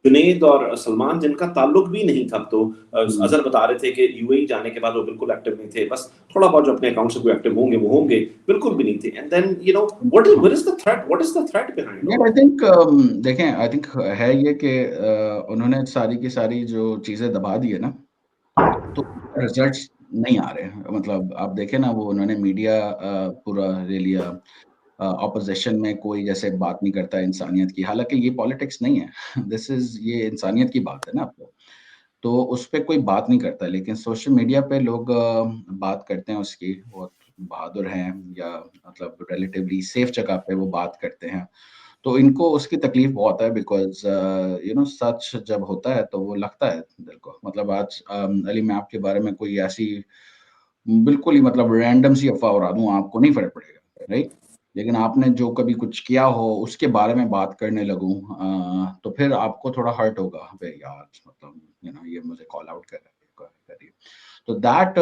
जुनैद और सलमान जिनका ताल्लुक भी नहीं था, तो अजहर बता रहे थे कि यूएई जाने के बाद वो बिल्कुल एक्टिव नहीं थे, बस थोड़ा बहुत जो अपने अकाउंट से कोई एक्टिव होंगे वो होंगे, बिल्कुल भी नहीं थे। And then you know what is the threat behind? I think देखें, आई थिंक है ये कि उन्होंने सारी की सारी जो चीज़ें दबा दी है ना, तो रिजल्ट्स नहीं आ रहे। मतलब आप देखें ना, वो उन्होंने मीडिया पूरा ले लिया, ऑपोजिशन में कोई जैसे बात नहीं करता इंसानियत की, हालांकि ये पॉलिटिक्स नहीं है दिस इज ये इंसानियत की बात है ना आपको, तो उस पर कोई बात नहीं करता। लेकिन सोशल मीडिया पे लोग बात करते हैं उसकी, बहुत बहादुर हैं या मतलब रिलेटिवली सेफ जगह पे वो बात करते हैं, तो इनको उसकी तकलीफ बहुत है बिकॉज यू नो सच जब होता है तो वो लगता है दिल को। मतलब आज अली मैं आपके बारे में कोई ऐसी बिल्कुल ही मतलब रैंडम सी अफवाह उड़ा दूं, आपको नहीं फर्क पड़ेगा, राइट? लेकिन आपने जो कभी कुछ किया हो उसके बारे में बात करने लगूं तो फिर आपको थोड़ा हर्ट होगा, अबे यार मतलब यू नो ये मुझे कॉल आउट कर रही है। तो दैट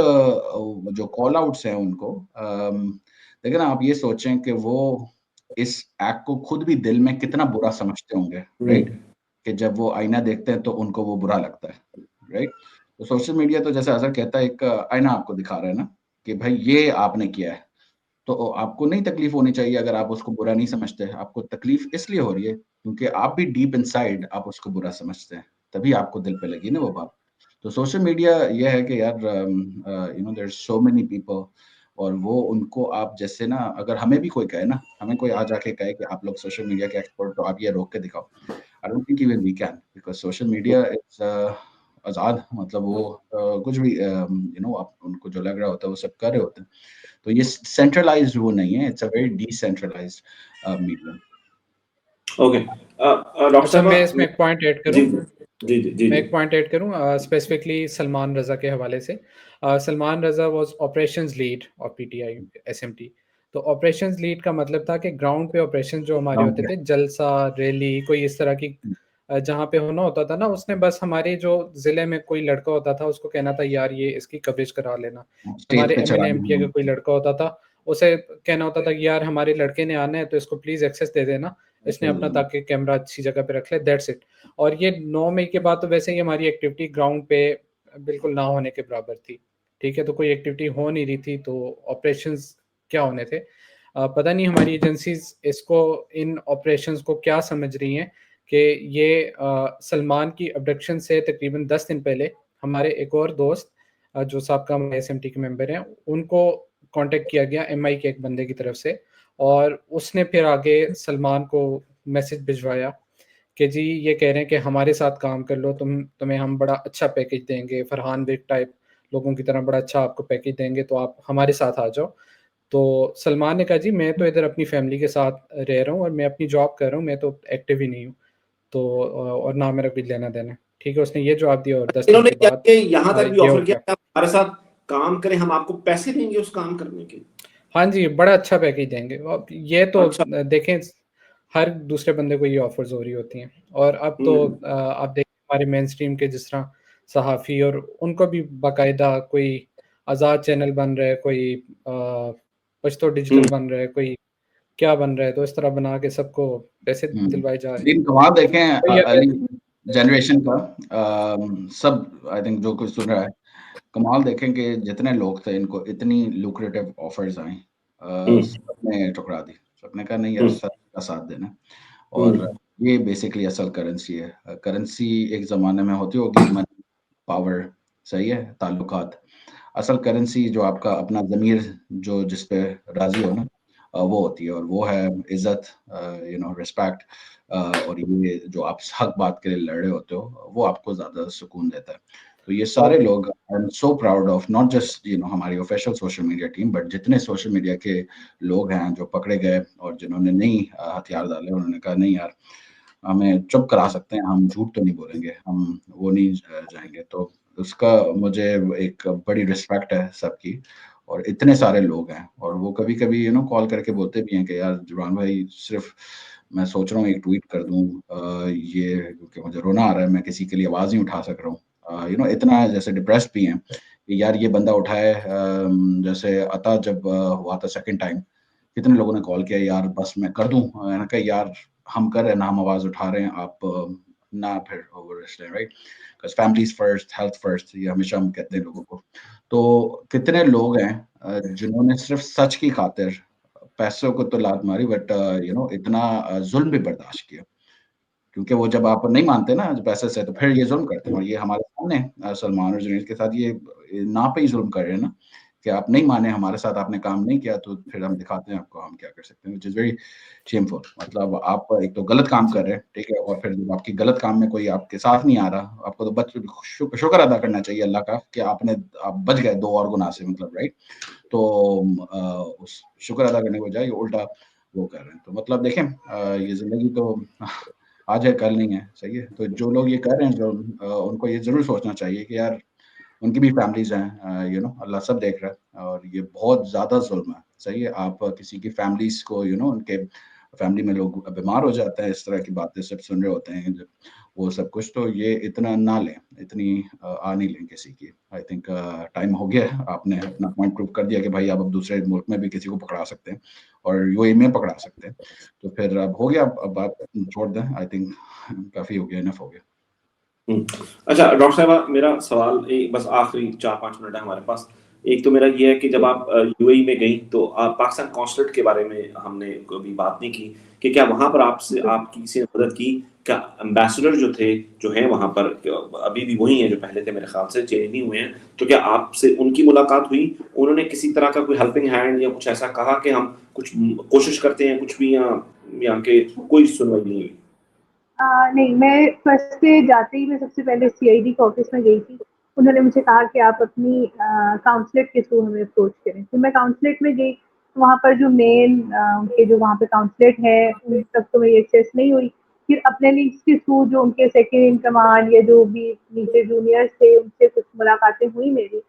जो कॉल आउट्स हैं उनको लेकिन आप ये सोचें कि वो इस एक्ट को खुद भी दिल में कितना बुरा समझते होंगे, राइट? कि जब वो आईना देखते हैं तो उनको वो बुरा लगता है, राइट? तो सोशल मीडिया तो जैसे अजहर कहता है एक आईना आपको दिखा रहा है ना कि भाई ये आपने किया है, तो आपको नहीं तकलीफ होनी चाहिए अगर आप उसको बुरा नहीं समझते। आपको तकलीफ इसलिए हो रही है क्योंकि आप भी डीप इनसाइड आप उसको बुरा समझते हैं, तभी आपको दिल पे लगी ना वो बात। तो सोशल मीडिया ये है कि यार you know there so many people, और वो उनको आप जैसे ना, अगर हमें भी कोई कहे ना, हमें कोई आ जाके कहे कि आप लोग सोशल मीडिया के एक्सपर्ट हो, आप ये रोक के दिखाओ, I don't think even we can, because social media is आजाद, मतलब वो कुछ भी यू नो आप उनको जो लग रहा होता है वो सब कर रहे होते हैं। तो ये सेंट्रलाइज्ड वो नहीं है, it's a very decentralised medium. Okay doctor अच्छा, साहब मैं इसमें एक पॉइंट ऐड करूं। जी मैं एक पॉइंट ऐड करूं स्पेसिफिकली सलमान रजा के हवाले से। Salman Raza was operations lead of PTI SMT. तो ऑपरेशंस लीड का मतलब था कि ग्राउंड पे ऑपरेशन जो हमारे होते थे, जलसा, रैली, कोई इस तरह की जहाँ पे होना होता था ना, उसने बस हमारे जो ज़िले में कोई लड़का होता था उसको कहना था यार ये इसकी कवरेज करा लेना। स्टेज हमारे पे चढ़ा एमएलए एमपी का कोई लड़का होता था, उसे कहना होता था कि यार हमारे लड़के ने आना है तो इसको प्लीज़ एक्सेस दे देना, इसने अपना ताकि कैमरा अच्छी जगह पे रख ले, दैट्स इट। और ये 9 मई के बाद तो वैसे ही हमारी एक्टिविटी ग्राउंड पे बिल्कुल ना होने के बराबर थी, ठीक है? तो कोई एक्टिविटी हो नहीं रही थी, तो ऑपरेशंस क्या होने थे? पता नहीं हमारी एजेंसीज़ इसको, इन ऑपरेशंस को क्या समझ रही हैं कि ये सलमान की अबडक्शन से तकरीबन 10 दिन पहले हमारे एक और दोस्त जो साबका एसएमटी के मेंबर हैं, उनको कांटेक्ट किया गया एमआई के एक बंदे की तरफ से, और उसने फिर आगे सलमान को मैसेज भिजवाया कि जी ये कह रहे हैं कि हमारे साथ काम कर लो, तुम्हें हम बड़ा अच्छा पैकेज देंगे, फरहान विक टाइप लोगों की तरह बड़ा अच्छा आपको पैकेज देंगे, तो आप हमारे साथ आ जाओ। तो सलमान ने कहा जी मैं तो इधर अपनी फैमिली के साथ रह रहा हूँ और मैं अपनी जॉब कर रहा हूँ, मैं तो एक्टिव ही नहीं हूँ, तो और ना मेरा कुछ लेना देना है। ठीक है, उसने ये जवाब दिया और 10 दिन इन्होंने के क्या बाद कि यहाँ तक भी ये हो ऑफर किया गया। कि आप हमारे साथ काम करें, हम आपको पैसे देंगे उस काम करने के। हाँ जी, बड़ा अच्छा पैकेज देंगे। अब ये तो अच्छा। देखें, हर दूसरे बंदे को ये ऑफर्स हो रही होती हैं, और अब तो आप देखें हमारे मेन स्ट्रीम के जिस तरह सहाफ़ी, और उनको भी बाकायदा कोई आज़ाद चैनल बन रहा है, कोई पश्तो डिजिटल बन रहा है, कोई क्या बन रहा है, तो इस तरह बना के सबको पैसे दिलवाए जा रहे हैं। लेकिन कमाल देखें तो ये अली जनरेशन का, सब आई थिंक जो कुछ सुन रहा है, कमाल देखें कि जितने लोग थे इनको इतनी लुक्रेटिव ऑफर्स आई, सबने ठुकरा दी, सबने कहा नहीं यार सच का साथ देना। और ये बेसिकली असल करेंसी है। करेंसी एक ज़माने में होती होगी मनी, पावर, सही है, ताल्लुकात। असल करेंसी जो आपका अपना ज़मीर जो जिस पे राज़ी हो ना, वो होती है, और वो है इज़्ज़त, रिस्पेक्ट, और ये जो आप हक बात के लिए लड़ रहे होते हो, वो आपको ज़्यादा सुकून देता है। तो ये सारे लोग, I am so proud of not just हमारी official social media team, but जितने सोशल मीडिया के लोग हैं जो पकड़े गए और जिन्होंने नहीं हथियार डाले, उन्होंने कहा नहीं यार हमें चुप करा सकते हैं, हम झूठ तो नहीं बोलेंगे, हम वो नहीं जाएंगे। तो उसका मुझे एक बड़ी रिस्पेक्ट है सबकी, और इतने सारे लोग हैं, और वो कभी-कभी कॉल करके बोलते भी हैं कि यार जुबान भाई सिर्फ मैं सोच रहा हूँ एक ट्वीट कर दूँ, ये क्योंकि मुझे रोना आ रहा है, मैं किसी के लिए आवाज़ नहीं उठा सक रहा हूँ। इतना जैसे डिप्रेस्ड भी हैं कि यार ये बंदा उठाए, जैसे अता जब हुआ था सेकंड टाइम, कितने लोगों ने कॉल किया यार बस मैं कर दूँ, मैंने कहा यार हम कर रहे हैं ना, हम आवाज़ उठा रहे हैं, आप ना फिर ओवर लें, right? Because families first, health first, ये हमेशा हम कहते हैं लोगों को। तो कितने लोग हैं जिन्होंने सिर्फ सच की खातिर पैसों को तो लात मारी, बट इतना ज़ुल्म भी बर्दाश्त किया। क्योंकि वो जब आप नहीं मानते ना पैसे से, तो फिर ये ज़ुल्म करते हैं, और ये हमारे सामने सलमान और जुनैद के साथ ये ना पे ही ज़ुल्म कर रहे हैं ना, कि आप नहीं माने, हमारे साथ आपने काम नहीं किया, तो फिर हम दिखाते हैं आपको हम क्या कर सकते हैं, व्हिच इज़ वेरी शेमफुल। मतलब आप एक तो गलत काम कर रहे हैं, ठीक है, और फिर जब आपकी गलत काम में कोई आपके साथ नहीं आ रहा, आपको तो बच शुक्र अदा करना चाहिए अल्लाह का कि आप बच गए 2 और गुनाह से, मतलब, राइट? तो उस शुक्र अदा करने के बजाय उल्टा वो कर रहे हैं। तो मतलब देखें, ये ज़िंदगी तो आज है कल नहीं है, सही है? तो जो लोग ये कर रहे हैं उनको ये ज़रूर सोचना चाहिए कि यार उनकी भी फैमिलीज़ हैं, अल्लाह सब देख रहा है, और ये बहुत ज़्यादा ज़ुल्म है, सही है? आप किसी की फैमिलीज़ को उनके फैमिली में लोग बीमार हो जाते हैं, इस तरह की बातें सब सुन रहे होते हैं जब वो सब कुछ, तो ये इतना ना लें, इतनी आ नहीं लें किसी की। आई थिंक टाइम हो गया है, आपने अपना पॉइंट प्रूव कर दिया कि भाई आप अब दूसरे मुल्क में भी किसी को पकड़ा सकते हैं, और यूएई में पकड़ा सकते हैं। तो फिर अब हो गया, अब आप छोड़ दें, आई थिंक काफ़ी हो गया, इनफ हो गया। अच्छा डॉक्टर साहब, मेरा सवाल बस आखिरी 4-5 मिनट है हमारे पास। एक तो मेरा ये है कि जब आप यूएई में गई तो आप पाकिस्तान कॉन्सुलेट के बारे में हमने कभी बात नहीं की कि क्या वहां पर आपसे आपकी किसी ने मदद की? क्या एम्बेसडर जो थे जो हैं वहां पर अभी भी वही हैं जो पहले थे, मेरे ख्याल से चेंज नहीं हुए हैं, तो क्या आपसे उनकी मुलाकात हुई? उन्होंने किसी तरह का कोई हेल्पिंग हैंड या कुछ ऐसा कहा कि हम कुछ कोशिश करते हैं कुछ भी, या के कोई सुनवाई नहीं हुई? नहीं, मैं फर्स्ट से जाते ही मैं सबसे पहले सीआईडी के ऑफिस में गई थी। उन्होंने मुझे कहा कि आप अपनी काउंसलेट के थ्रू हमें अप्रोच करें। तो मैं काउंसलेट में गई, वहाँ पर जो मेन उनके जो वहाँ पे काउंसलेट है उन तक तो मेरी एक्सेस नहीं हुई। फिर अपने लिंक्स के थ्रू जो उनके सेकंड इन कमांड या जो भी नीचे जूनियर्स थे उनसे कुछ मुलाकातें हुई मेरी,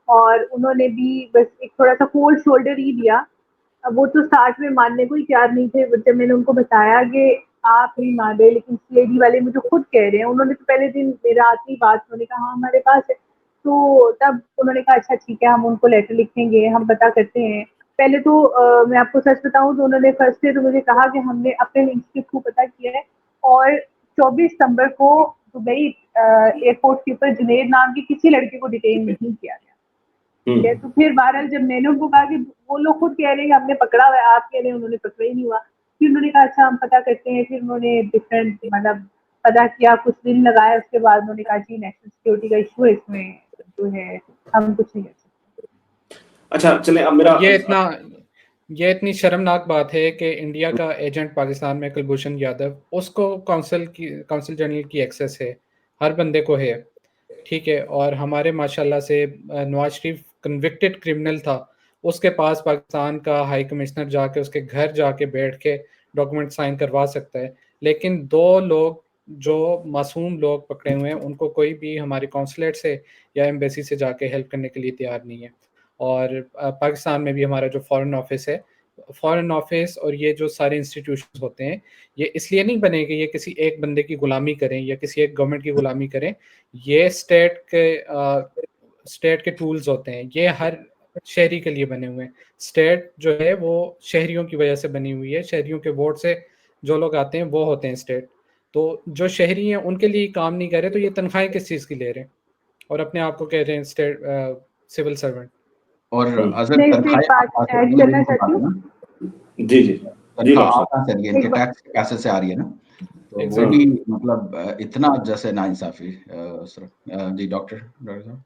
और उन्होंने भी बस एक थोड़ा सा कोल्ड शोल्डर ही दिया। अब वो तो स्टार्ट में मानने को ही तैयार नहीं थे, बट जब मैंने उनको बताया कि आप नहीं मान रहे, लेकिन सीआईडी वाले मुझे खुद कह रहे हैं, उन्होंने तो पहले दिन मेरा आते ही बात, उन्होंने कहा हाँ हमारे पास है, तो तब उन्होंने कहा अच्छा ठीक है हम उनको लेटर लिखेंगे, हम पता करते हैं। पहले तो मैं आपको सच बताऊं तो उन्होंने फर्स्ट डे तो मुझे कहा कि हमने अपने लिंक के थ्रू पता किया है और 24 सितंबर को दुबई एयरपोर्ट के ऊपर जुनैद नाम के किसी लड़के को डिटेन नहीं किया गया। ठीक है, तो फिर बहरहाल जब मैंने उनको कहा कि वो लोग खुद कह रहे हैं कि हमने पकड़ा हुआ है, आप कह रहे हैं उन्होंने पकड़ा ही नहीं हुआ, फिर उन्होंने कहा अच्छा हम पता करते हैं। फिर उन्होंने डिफरेंट मतलब पता किया, कुछ दिन लगाया, उसके बाद उन्होंने कहा जी नेशनल सिक्योरिटी का इशू है, इसमें जो है हम कुछ नहीं कर सकते। अच्छा चले, अब मेरा ये इतनी शर्मनाक बात है कि इंडिया का एजेंट पाकिस्तान में कुलभूषण यादव, उसको काउंसिल जनरल की एक्सेस है, हर बंदे को है, ठीक है, और हमारे माशाल्लाह से नवाज शरीफ कन्विक्टेड क्रिमिनल था, उसके पास पाकिस्तान का हाई कमिश्नर जाके उसके घर जाके बैठ के डॉक्यूमेंट साइन करवा सकता है, लेकिन 2 लोग जो मासूम लोग पकड़े हुए हैं उनको कोई भी हमारे कौंसलेट से या एम्बेसी से जाके हेल्प करने के लिए तैयार नहीं है। और पाकिस्तान में भी हमारा जो फॉरेन ऑफिस है, फॉरेन ऑफिस और ये जो सारे इंस्टीट्यूशंस होते हैं, ये इसलिए नहीं बने कि ये किसी एक बंदे की गुलामी करें या किसी एक गवर्नमेंट की गुलामी करें, ये स्टेट के टूल्स होते हैं, ये हर शहरी के लिए बने हुए हैं। स्टेट जो है वो शहरियों की वजह से बनी हुई है, शहरियों के वोट से जो लोग आते हैं वो होते हैं स्टेट, तो जो शहरी हैं उनके लिए काम नहीं कर रहे, तो ये तनख्वाहें किस चीज़ की ले रहे हैं और अपने आप को कह रहे हैं स्टेट सिविल सर्वेंट। और अजहर मैं इसमें तनख्वाहें एक बात ऐड करना चाहती हूँ। जी जी तनख्वाह आप कहाँ से आ रही है? इनके टैक्स के पैसे से आ रही है ना, तो वो भी मतलब इतना जैसे नाइंसाफी। जी डॉक्टर साहब।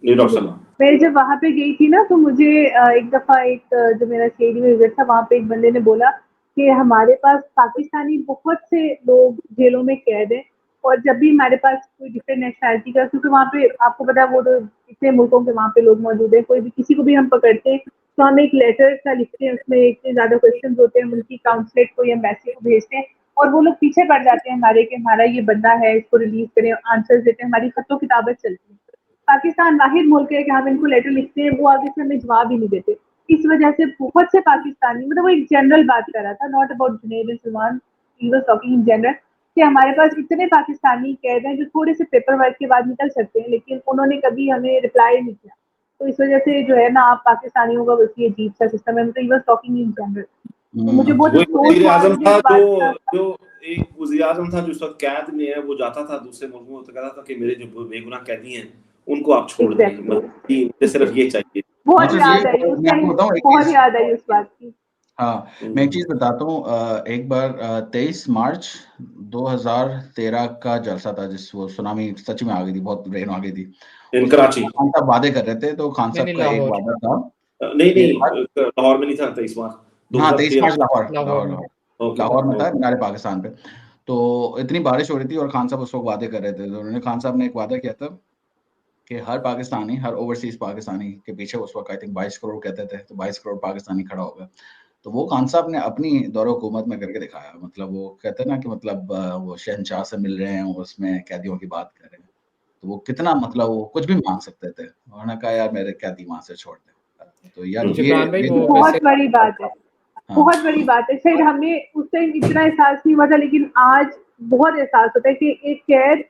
जी डॉक्टर साहब, मैं जब वहाँ पे गई थी ना तो मुझे एक दफ़ा एक जो मेरा सीआईडी में विजिट था वहाँ पे एक बंदे ने बोला कि हमारे पास पाकिस्तानी बहुत से लोग जेलों में कैद हैं और जब भी हमारे पास कोई डिफरेंट नेशनैलिटी का, क्योंकि वहाँ पे आपको पता है वो तो इतने मुल्कों के वहाँ पे लोग मौजूद हैं, कोई भी किसी को भी हम पकड़ते हैं तो हम एक लेटर सा लिखते हैं, उसमें इतने ज़्यादा क्वेश्चन होते हैं, हम उनकी काउंसलेट को या एम्बेसी को भेजते हैं और वो लोग पीछे पड़ जाते हैं हमारे कि हमारा ये बंदा है, इसको रिलीज करें, आंसर देते हैं, हमारी खतों किताबत चलती है। पाकिस्तान वाहिद मुल्क है कि हम इनको लेटर लिखते हैं, वो आगे से हमें जवाब ही नहीं देते। इस वजह से बहुत से पाकिस्तानी, मतलब वो एक जनरल बात कर रहा था, not about Junaid and Salman, he was talking in general, कि हमारे पास इतने पाकिस्तानी कैद हैं जो थोड़े से पेपर वर्क के बाद निकल सकते हैं, लेकिन उन्होंने कभी हमें रिप्लाई नहीं किया। तो इस वजह से जो है ना, आप पाकिस्तानियों का बस ये अजीब सा सिस्टम है, मतलब he was talking in general. तो मुझे बहुत वो अफसोस वजीर हुआ आजम मुझे था इस बात का। जो एक वजीर आजम था जो इस वक्त कैद में है, वो जाता था दूसरे मुल्क में, तो कहता था कि मेरे जो बेगुनाह कैदी हैं उनको आप छोड़ दें, मुझे सिर्फ ये चाहिए। बहुत याद आई उस टाइम, बहुत याद आई उस बात की। हाँ, मैं एक चीज बताता हूँ। एक बार 23 मार्च 2013 का जलसा था, जिस वो सुनामी सच में आ गई थी, बहुत रेन आ गई थी, इन कराची। खान साहब वादे कर रहे थे, तो खान साहब का एक वादा था, नहीं लाहौर में नहीं था 23 मार्च। हाँ 23 मार्च लाहौर में था, मीनार पाकिस्तान पे। तो इतनी बारिश हो रही थी और खान साहब उस वक्त वादे कर रहे थे, तो उन्होंने खान साहब ने एक वादा किया था कि हर पाकिस्तानी, हर ओवरसीज पाकिस्तानी के पीछे उस वक्त आई थिंक 22 करोड़ कहते थे, तो 22 करोड़ पाकिस्तानी खड़ा होगा। तो वो खान साहब ने अपनी दौरे हुकूमत में करके दिखाया, मतलब वो कहते हैं ना कि मतलब वो शहंशाह से मिल रहे हैं, उसमें कैदियों की बात कर रहे हैं, तो वो कितना मतलब वो कुछ भी मांग सकते थे, उन्होंने कहा यार मेरे कैदी वहां से छोड़ दे। तो यार ये बहुत बड़ी बात है, बहुत बड़ी बात है। शायद हमें उस टाइम इतना एहसास नहीं हुआ था, लेकिन आज बहुत एहसास होता है कि एक कैद,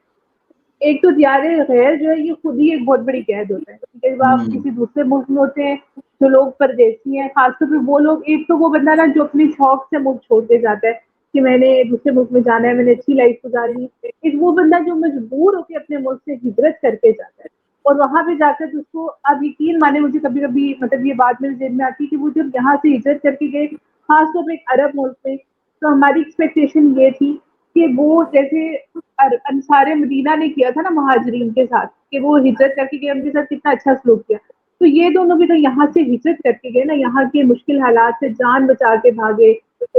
एक तो दियारे गैर जो है ये खुद ही एक बहुत बड़ी कैद होता है। कई बार आप किसी दूसरे मुल्क में होते हैं, जो लोग परदेसी हैं, खासतौर पे वो लोग, एक तो वो बंदा ना जो अपने शौक से मुल्क छोड़ के जाता है कि मैंने दूसरे मुल्क में जाना है, मैंने अच्छी लाइफ गुजारनी है, एक वो बंदा जो मजबूर होकर अपने मुल्क से हिजरत करके जाता है और वहां पे जाकर उसको, आप यकीन माने मुझे कभी कभी मतलब ये बात मेरे जेब में आती है कि वो जब यहाँ से हिजरत करके गए, खासतौर पर एक अरब मुल्क में, तो हमारी एक्सपेक्टेशन ये थी कि वो जैसे अंसारे मदीना ने किया था ना महाजरीन के साथ, कि वो हिजरत करके गए, उनके साथ कितना अच्छा सलूक किया, तो ये दोनों भी तो यहाँ से हिजरत करके गए ना, यहाँ के मुश्किल हालात से जान बचा के भागे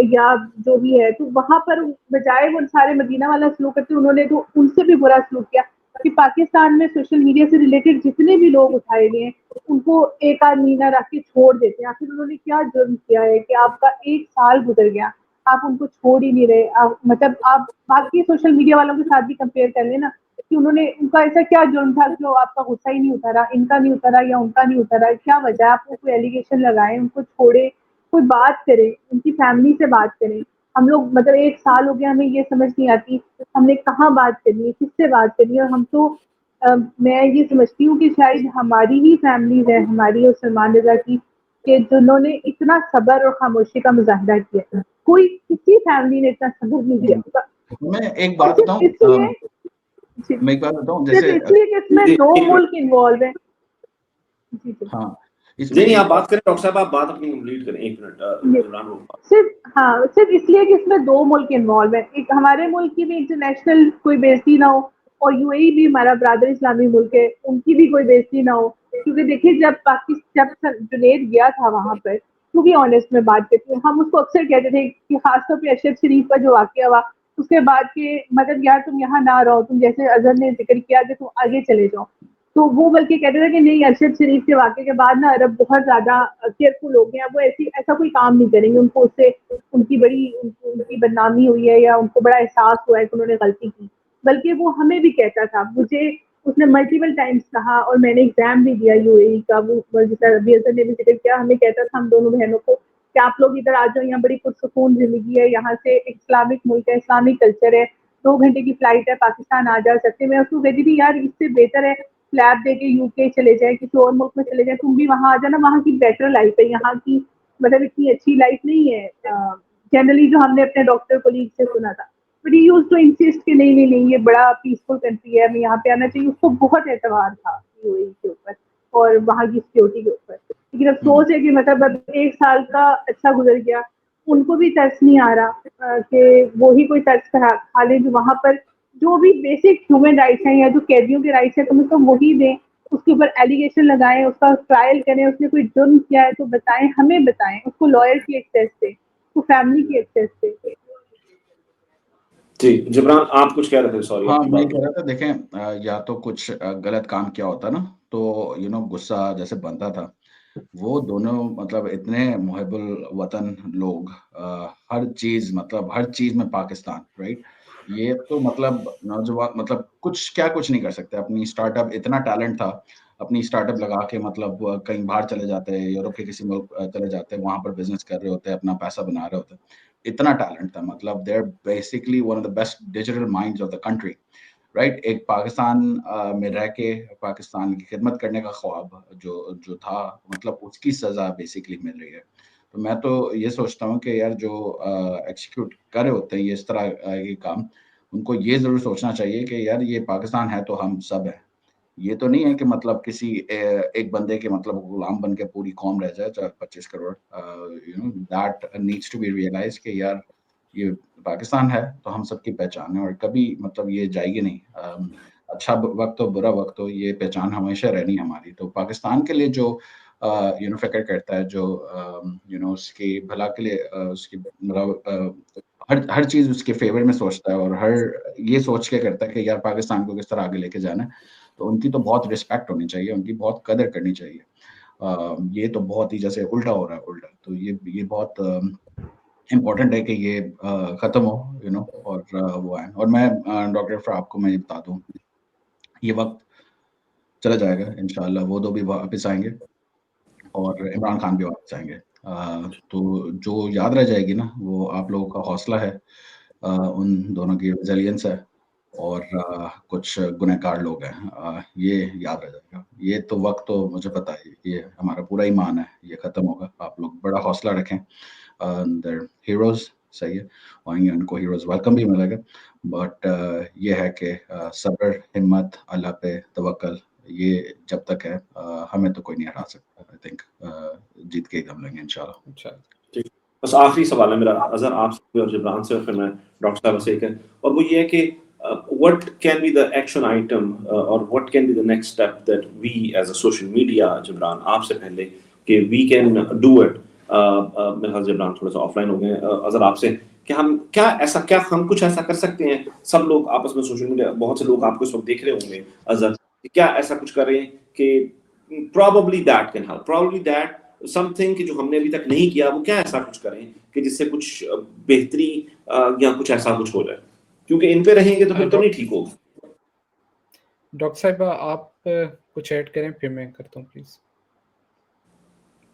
या जो भी है, तो वहां पर बजाय वो अंसारे मदीना वाला सलूक करते, उन्होंने तो उनसे भी बुरा सलूक किया कि पाकिस्तान में सोशल मीडिया से रिलेटेड जितने भी लोग उठाए गए हैं उनको एक आध महीना रख के छोड़ देते हैं। आखिर उन्होंने क्या जुर्म किया है कि आपका 1 साल गुजर गया, आप उनको छोड़ ही नहीं रहे। मतलब आप बाकी सोशल मीडिया वालों के साथ भी कंपेयर कर लेना कि उन्होंने, उनका ऐसा क्या जुर्म था जो आपका गुस्सा ही नहीं उतरा, इनका नहीं उतरा या उनका नहीं उतरा, क्या वजह? आप कोई एलिगेशन लगाएं, उनको छोड़े, कोई बात करें, उनकी फैमिली से बात करें। हम लोग मतलब 1 साल हो गया, हमें ये समझ नहीं आती हमने कहाँ बात करनी है, किससे बात करनी है। और हम तो मैं ये समझती हूँ कि शायद हमारी ही फैमिलीज़ है, हमारी और सलमान रज़ा की, कि जिन्होंने इतना सब्र और खामोशी का मुज़ाहिरा किया। कोई किसी फैमिली ने इतना सब्र नहीं किया होगा। मैं एक और बात सिर्फ बताऊं, इसलिए जी, मैं एक बात बताऊं सिर्फ जैसे इसलिए कि इसमें जी, 2 एक मिनट। मुल्क इन्वॉल्व हैं। जी, जी। हाँ, नहीं नहीं, इसमें आप बात करें डॉक्टर साहब, आप बात अपनी कंप्लीट करें, एक मिनट। ये इमरान वो सिर्फ इसलिए कि इसमें 2 मुल्क इन्वॉल्व हैं। एक हमारे मुल्क की भी इंटरनेशनल कोई बेइज्जती ना हो, और यूएई भी हमारा ब्रादर इस्लामी मुल्क है, उनकी भी कोई बेइज्जती ना हो। क्योंकि देखिए जब जुनैद गया था वहाँ पर, टू बी ऑनेस्ट मैं बात करती हूँ, हम उसको अक्सर कहते थे कि खासतौर पे अरशद शरीफ का जो वाक़या हुआ, उसके बाद के मतलब यार तुम यहाँ ना रहो, तुम जैसे अज़हर ने ज़िक्र किया कि तुम आगे चले जाओ। तो वो बल्कि कहते थे कि नहीं, अरशद शरीफ के वाक़े के बाद ना अरब बहुत ज़्यादा केयरफुल हो गए हैं, वो ऐसा कोई काम नहीं करेंगे, उनको उससे उनकी बदनामी हुई है या उनको बड़ा एहसास हुआ है कि उन्होंने गलती की। बल्कि वो हमें भी कहता था, मुझे उसने मल्टीपल टाइम्स कहा, और मैंने एग्ज़ाम भी दिया यूएई का, वो जैसा अभी अज़हर ने भी ज़िक्र किया, हमें कहता था हम दोनों बहनों को कि आप लोग इधर आ जाओ, यहाँ बड़ी पुरसुकून ज़िंदगी है, यहाँ से एक इस्लामिक मुल्क है, इस्लामिक कल्चर है, 2 घंटे की फ्लाइट है, पाकिस्तान आ जा सकते हैं। मैं उसको कहती थी यार इससे बेहतर है फ्लैट देके यूके चले जाए, किसी और मुल्क में चले जाए, तुम भी वहाँ आ जाना, वहाँ की बेटर लाइफ है, यहाँ की मतलब इतनी अच्छी लाइफ नहीं है जनरली जो हमने अपने डॉक्टर कोलीग से सुना था। But he used to insist कि नहीं नहीं नहीं, ये बड़ा पीसफुल कंट्री है, हमें यहाँ पे आना चाहिए। उसको बहुत एतबार था यूएई के ऊपर और वहाँ की सिक्योरिटी के ऊपर। लेकिन अफसोस है कि मतलब अब 1 साल का अच्छा गुजर गया, उनको भी तरस नहीं आ रहा कि वो ही कोई तरस खा ले जो वहाँ पर जो भी बेसिक ह्यूमन राइट्स हैं या जो कैदियों के राइट्स हैं, कम से कम वही दें। उसके ऊपर एलिगेशन लगाएं, उसका ट्रायल करें, उसने कोई जुर्म किया है तो बताएं, हमें बताएं, उसको लॉयर की एक्सेस दें, उसको फैमिली की एक्सेस दें। जी, जिब्रान आप कुछ कह रहे थे, सॉरी हाँ, आपकी मैं बात कह रहा था देखें, या तो कुछ गलत काम किया होता ना, तो गुस्सा जैसे बनता था। वो दोनों मतलब इतने मुहिब्बुल वतन लोग, हर चीज़ में पाकिस्तान, राइट? ये तो मतलब नौजवान मतलब कुछ नहीं कर सकते। अपनी स्टार्टअप, इतना टैलेंट था, अपनी स्टार्टअप लगा के मतलब कहीं बाहर चले जाते, यूरोप के किसी मुल्क चले जाते, वहाँ पर बिज़नेस कर रहे होते, अपना पैसा बना रहे होते। इतना टैलेंट था, मतलब they are basically one of the best digital minds of the country, right? एक पाकिस्तान में रह के पाकिस्तान की खिदमत करने का ख्वाब जो जो था, मतलब उसकी सज़ा बेसिकली मिल रही है। तो मैं तो ये सोचता हूँ कि यार जो एग्ज़ीक्यूट कर रहे होते हैं ये इस तरह के काम, उनको ये ज़रूर सोचना चाहिए कि यार ये पाकिस्तान है तो हम सब हैं। ये तो नहीं है कि मतलब किसी एक बंदे के मतलब गुलाम बन के पूरी कौम रह जाए, चाहे 25 crore. That needs to be realise कि यार ये पाकिस्तान है तो हम सबकी पहचान है और कभी मतलब ये जाएगी नहीं। अच्छा वक़्त हो, बुरा वक़्त हो, ये पहचान हमेशा रहनी है हमारी। तो पाकिस्तान के लिए जो फ़िक्र करता है, जो उसकी भला के लिए उसकी मतलब हर हर चीज़ उसके फ़ेवर में सोचता है और हर ये सोच के करता है कि यार पाकिस्तान को किस तरह आगे लेके जाना है। तो उनकी तो बहुत रिस्पेक्ट होनी चाहिए, उनकी बहुत कदर करनी चाहिए। ये तो बहुत ही जैसे उल्टा हो रहा है उल्टा, तो ये बहुत इम्पोर्टेंट है कि ये ख़त्म हो, और वो आए। और मैं डॉक्टर इरफ़ा आपको मैं ये बता दूँ, ये वक़्त चला जाएगा इंशाअल्लाह, वो 2 भी वापस आएँगे और इमरान खान भी वापस आएँगे। तो जो याद रह जाएगी ना, वो आप लोगों का हौसला है, उन दोनों की रेज़िलियंस है और कुछ गुनहगार लोग हैं, ये याद रह जाएगा। ये तो वक़्त तो मुझे पता है, ये हमारा पूरा ईमान है, ये ख़त्म होगा। आप लोग बड़ा हौसला रखें। देयर हीरोज़, सही है, आएँगे, उनको हीरोज़ वेलकम भी मिलेगा। बट ये है कि सब्र, हिम्मत, अल्लाह पे तवक्कल, ये जब तक है हमें तो कोई नहीं हरा सकता। आई थिंक जीत के ही दम लेंगे इंशाल्लाह। अच्छा। ठीक। बस आखिरी सवाल है मेरा अज़हर आपसे और जिब्रान से, और फिर मैं डॉक्टर साहब से एक है, और वो ये है कि what can be the action item और what can be the next step that we as a social media, Jibran आपसे पहले, कि वी कैन डू इट। मेरे ख्याल जिब्रान थोड़ा सा ऑफलाइन हो गए। अज़हर आपसे कि हम कुछ ऐसा कर सकते हैं, सब लोग आपस में, सोशल मीडिया बहुत से लोग आपको इस वक्त देख रहे होंगे अज़हर, क्या ऐसा कुछ करें कि probably that can help, probably that something कि जो हमने अभी तक नहीं किया, वो क्या ऐसा कुछ करें कि जिससे कुछ बेहतरी या कुछ ऐसा कुछ हो जाए, क्योंकि इन पे रहेंगे तो फिर तो नहीं ठीक होगा। डॉक्टर साहिबा आप कुछ ऐड करें, फिर मैं करता हूँ प्लीज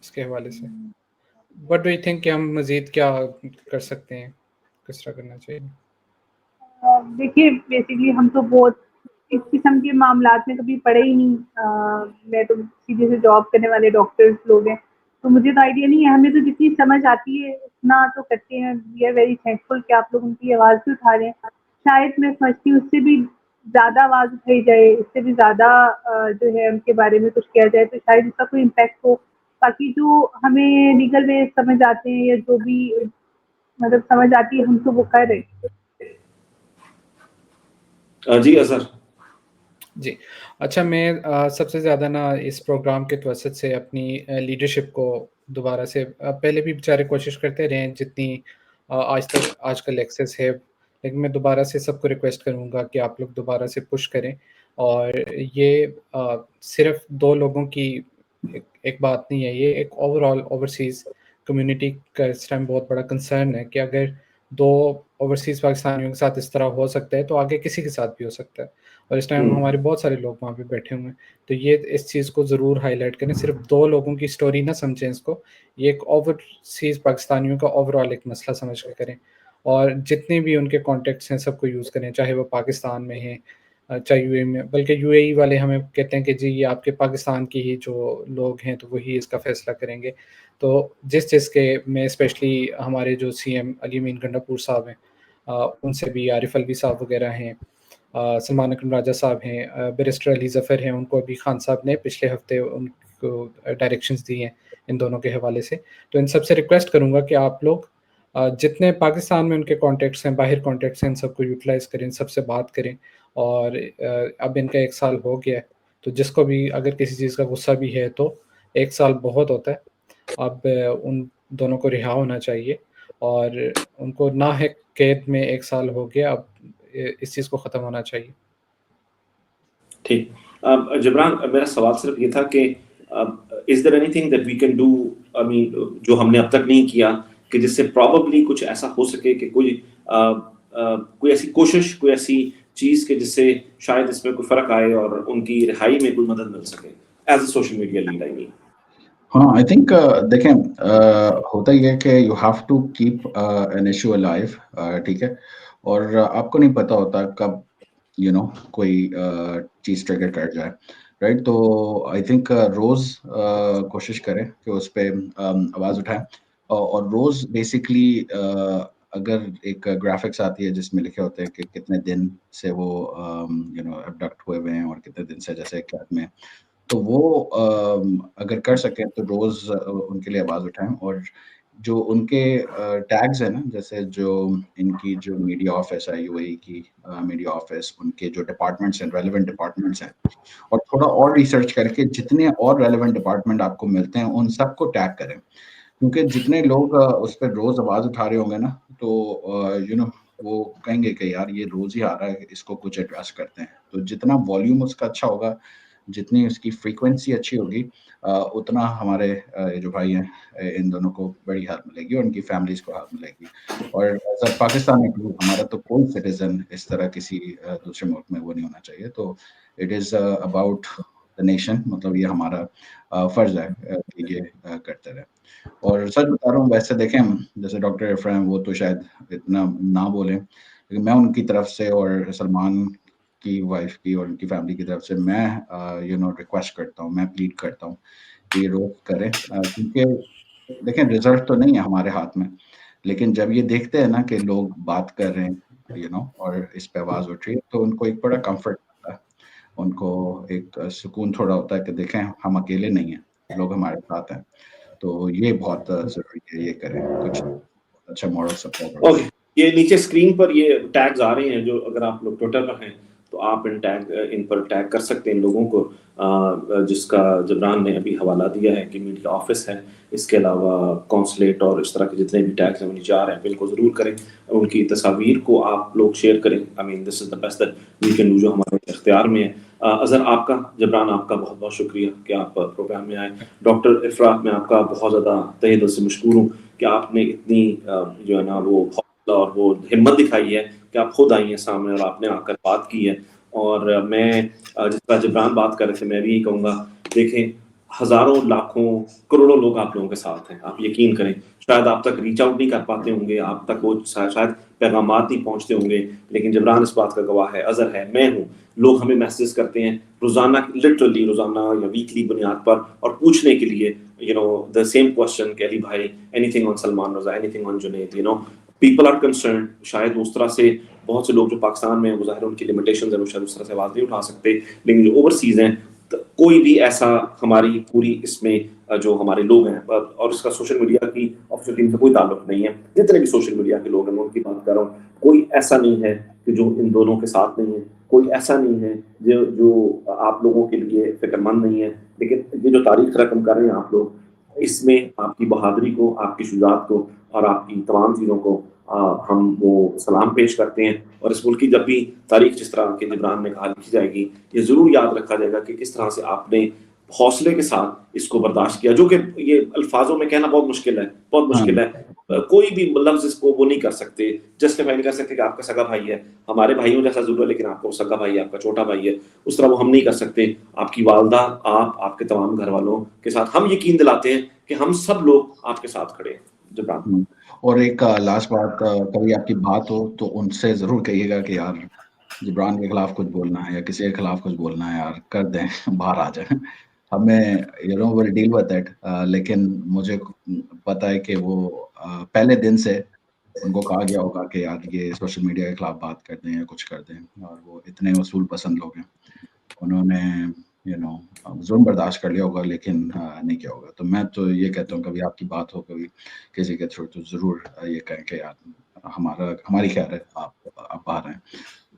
इसके हवाले से। व्हाट डू यू थिंक कि हम मजीद क्या कर सकते हैं किस तरह करना चाहिए? देखिए बेसिकली हम तो बहुत इस किस्म के मामलात में कभी पड़े ही नहीं। मैं तो सीधे से जॉब करने वाले डॉक्टर्स लोग हैं, तो मुझे तो आइडिया नहीं है। हमें तो जितनी समझ आती है उतना तो करते हैं। वी आर वेरी थैंकफुल कि आप लोग उनकी आवाज़ भी उठा रहे हैं। शायद मैं समझती हूँ उससे भी ज़्यादा आवाज़ उठाई जाए, इससे भी ज़्यादा जो है उनके बारे में कुछ किया जाए तो शायद इसका कोई इम्पैक्ट हो। बाकी जो हमें लीगल वे समझ आते हैं या जो भी मतलब समझ आती है हम तो वो कर रहे हैं। जी अजहर। जी। अच्छा, मैं सबसे ज़्यादा ना इस प्रोग्राम के तवसत से अपनी लीडरशिप को दोबारा से पहले भी बेचारे कोशिश करते रहे हैं जितनी आज तक आजकल एक्सेस है, लेकिन मैं दोबारा से सबको रिक्वेस्ट करूँगा कि आप लोग दोबारा से पुश करें। और ये सिर्फ़ 2 लोगों की एक बात नहीं है, ये एक ओवरऑल ओवरसीज़ कम्युनिटी का इस टाइम बहुत बड़ा कंसर्न है कि अगर 2 ओवरसीज़ पाकिस्तानियों के साथ इस तरह हो सकता है, तो आगे किसी के साथ भी हो सकता है। और इस टाइम हमारे बहुत सारे लोग वहाँ पे बैठे हुए हैं, तो ये इस चीज़ को ज़रूर हाईलाइट करें। सिर्फ 2 लोगों की स्टोरी ना समझें इसको, ये एक ओवरसीज़ पाकिस्तानियों का ओवरऑल एक मसला समझ के करें। और जितने भी उनके कॉन्टैक्ट्स हैं सबको यूज़ करें, चाहे वो पाकिस्तान में हैं चाहे यूएई में। बल्कि यूएई वाले हमें कहते हैं कि जी ये आपके पाकिस्तान की ही जो लोग हैं तो वही इसका फ़ैसला करेंगे। तो जिस के में स्पेशली हमारे जो सीएम अली अमीन गंडापुर साहब हैं, उनसे भी आरिफ अलवी साहब वगैरह हैं, सलमान अकरम राजा साहब हैं, बैरिस्टर अली ज़फ़र हैं, उनको अभी खान साहब ने पिछले हफ़्ते उनको डायरेक्शंस दी हैं इन दोनों के हवाले से। तो इन सबसे रिक्वेस्ट करूँगा कि आप लोग जितने पाकिस्तान में उनके कॉन्टैक्ट्स हैं, बाहर कॉन्टैक्ट्स हैं, इन सबको यूटिलाइज़ करें, सबसे बात करें। और अब इनका 1 साल हो गया है, तो जिसको भी अगर किसी चीज़ का गुस्सा भी है तो 1 साल बहुत होता है। अब उन दोनों को रिहा होना चाहिए और उनको नाहक कैद में 1 साल हो गया, अब इस चीज़ को ख़त्म होना चाहिए। ठीक। जबरान, मेरा सवाल सिर्फ ये था कि is there anything that we can do, I mean जो हमने अब तक नहीं किया, कि जिससे प्रोबेबली कुछ ऐसा हो सके कि कोई ऐसी कोशिश, कोई ऐसी चीज़ कि जिससे शायद इसमें कोई फ़र्क आए और उनकी रिहाई में कोई मदद मिल सके as a social media lead, I mean. हाँ, आई थिंक देखें, होता ये है कि you have to keep an issue alive, ठीक है? और आपको नहीं पता होता कब कोई चीज़ ट्रिगर कर जाए, राइट? तो आई थिंक रोज़ कोशिश करें कि उस पे आवाज़ उठाएं। और रोज़ बेसिकली अगर एक ग्राफिक्स आती है जिसमें लिखे होते हैं कि कितने दिन से वो अबडक्ट हुए हैं और कितने दिन से जैसे कैद में, तो वो अगर कर सकें तो रोज़ उनके लिए आवाज़ उठाएं। और जो उनके टैग्स हैं ना, जैसे जो इनकी जो मीडिया ऑफिस है यूएई की, मीडिया ऑफिस, उनके जो डिपार्टमेंट्स हैं, रेलेवेंट डिपार्टमेंट्स हैं, और थोड़ा और रिसर्च करके जितने और रेलेवेंट डिपार्टमेंट आपको मिलते हैं उन सबको टैग करें। क्योंकि जितने लोग उस पर रोज़ आवाज़ उठा रहे होंगे ना, तो वो कहेंगे कि यार ये रोज़ ही आ रहा है, इसको कुछ एड्रेस करते हैं। तो जितना वॉल्यूम उसका अच्छा होगा, जितनी उसकी फ्रीक्वेंसी अच्छी होगी, उतना हमारे ये जो भाई हैं इन दोनों को बड़ी हेल्प मिलेगी और उनकी फैमिलीज़ को हेल्प मिलेगी। और एज़ अ पाकिस्तानी हमारा तो कोई सिटीज़न इस तरह किसी दूसरे मुल्क में वो नहीं होना चाहिए। तो it is about the nation, मतलब ये हमारा फ़र्ज़ है कि ये करते रहें। और सच बता रहा हूँ, वैसे देखें जैसे डॉक्टर इरफान, वो तो शायद इतना ना बोलें, लेकिन मैं उनकी तरफ से और सलमान की वाइफ की और उनकी फैमिली की तरफ से मैं रिक्वेस्ट करता हूँ, मैं प्लीड करता हूँ कि ये रोज़ करें। क्योंकि देखें रिजल्ट तो नहीं है हमारे हाथ में, लेकिन जब ये देखते हैं ना कि लोग बात कर रहे हैं और इस पे आवाज़ उठ रही है, तो उनको एक बड़ा कम्फर्ट मिलता है, उनको एक सुकून थोड़ा होता है कि देखें हम अकेले नहीं हैं, लोग हमारे साथ हैं। तो ये बहुत ज़रूरी है, ये करें, कुछ अच्छा मॉरल सपोर्ट। ओके, ये नीचे स्क्रीन पर ये टैग्स आ रहे हैं, जो अगर आप लोग ट्विटर पर हैं तो आप इन पर टैग कर सकते हैं इन लोगों को, जिसका जबरान ने अभी हवाला दिया है कि मीडिया ऑफिस है। इसके अलावा कॉन्सुलेट और इस तरह के जितने भी टैग्स हैं वो नीचे आ रहे हैं, बिल्कुल ज़रूर करें। उनकी तस्वीर को आप लोग शेयर करें। I mean this is the best that we can do, जो हमारे इख्तियार में है। अज़हर आपका, जबरान आपका बहुत बहुत शुक्रिया कि आप प्रोग्राम में आए। डॉक्टर इफ्रा, मैं आपका बहुत ज़्यादा तहे दिल से मशकूर हूँ कि आपने इतनी जो है ना वो हौसला और वो हिम्मत दिखाई है कि आप खुद आई हैं सामने और आपने आकर बात की है। और मैं जिस तरह जबरान बात कर रहे थे, मैं भी यही कहूँगा, देखें हजारों लाखों करोड़ों लोग आप लोगों के साथ हैं, आप यकीन करें। शायद आप तक रीच आउट नहीं कर पाते होंगे, आप तक वो शायद पैगामात नहीं पहुंचते होंगे, लेकिन जबरान इस बात का गवाह है, अजहर है, मैं हूँ। लोग हमें मैसेज करते हैं रोजाना, लिटरली रोजाना या वीकली बुनियाद पर, और पूछने के लिए द सेम क्वेश्चन कि अली भाई anything on Salman Raza, anything on Junaid, people are concern. शायद उस तरह से बहुत से लोग जो पाकिस्तान में हैं, वो ज़ाहिर है उनकी लिमिटेशन है, वो शायद उस तरह से आवाज़ नहीं उठा सकते, लेकिन जो ओवरसीज हैं कोई भी ऐसा हमारी पूरी इसमें जो हमारे लोग हैं, और इसका सोशल मीडिया की ऑफिशियल टीम से कोई ताल्लुक नहीं है, जितने भी सोशल मीडिया के लोग हैं मैं उनकी बात कर रहा हूँ, कोई ऐसा नहीं है कि जो इन दोनों के साथ नहीं है, कोई ऐसा नहीं है जो आप लोगों के लिए फिक्रमंद नहीं है। लेकिन ये जो तारीख रकम कर रहे हैं आप लोग, इसमें आपकी बहादुरी को, आपकी शुजात को और आपकी तमाम चीज़ों को हम वो सलाम पेश करते हैं। और इस मुल्क की जब भी तारीख जिस तरह के जबरान ने कहा लिखी जाएगी, ये ज़रूर याद रखा जाएगा कि किस तरह से आपने हौसले के साथ इसको बर्दाश्त किया, जो कि ये अल्फाजों में कहना बहुत मुश्किल है, बहुत मुश्किल है। कोई भी लफ्ज इसको वो नहीं कर सकते, जस्टिफाई नहीं कर सकते कि आपका सगा भाई है, हमारे भाइयों जैसा जरूर है लेकिन आपका सगा भाई है, आपका छोटा भाई है, उस तरह वो हम नहीं कर सकते। आपकी वालदा, आप, आपके तमाम घर वालों के साथ हम यकीन दिलाते हैं कि हम सब लोग आपके साथ खड़े हैं। जबरान, और एक लास्ट बात, कभी आपकी बात हो तो उनसे जरूर कहिएगा कि यार जबरान के खिलाफ कुछ बोलना है या किसी के खिलाफ कुछ बोलना है, यार कर दें, बाहर आ जाए। हमें विल डील विद दैट, लेकिन मुझे पता है कि वो पहले दिन से उनको कहा गया होगा कि यार ये सोशल मीडिया के खिलाफ बात कर दें या कुछ कर दें, और वो इतने उसूल पसंद लोग हैं, उन्होंने जुर्म बर्दाश्त कर लिया होगा, लेकिन नहीं किया होगा। तो मैं तो ये कहता हूँ कभी आपकी बात हो कभी किसी के थ्रू, तो ज़रूर ये कहें कि यार हमारी खैर है, आप बाहर हैं।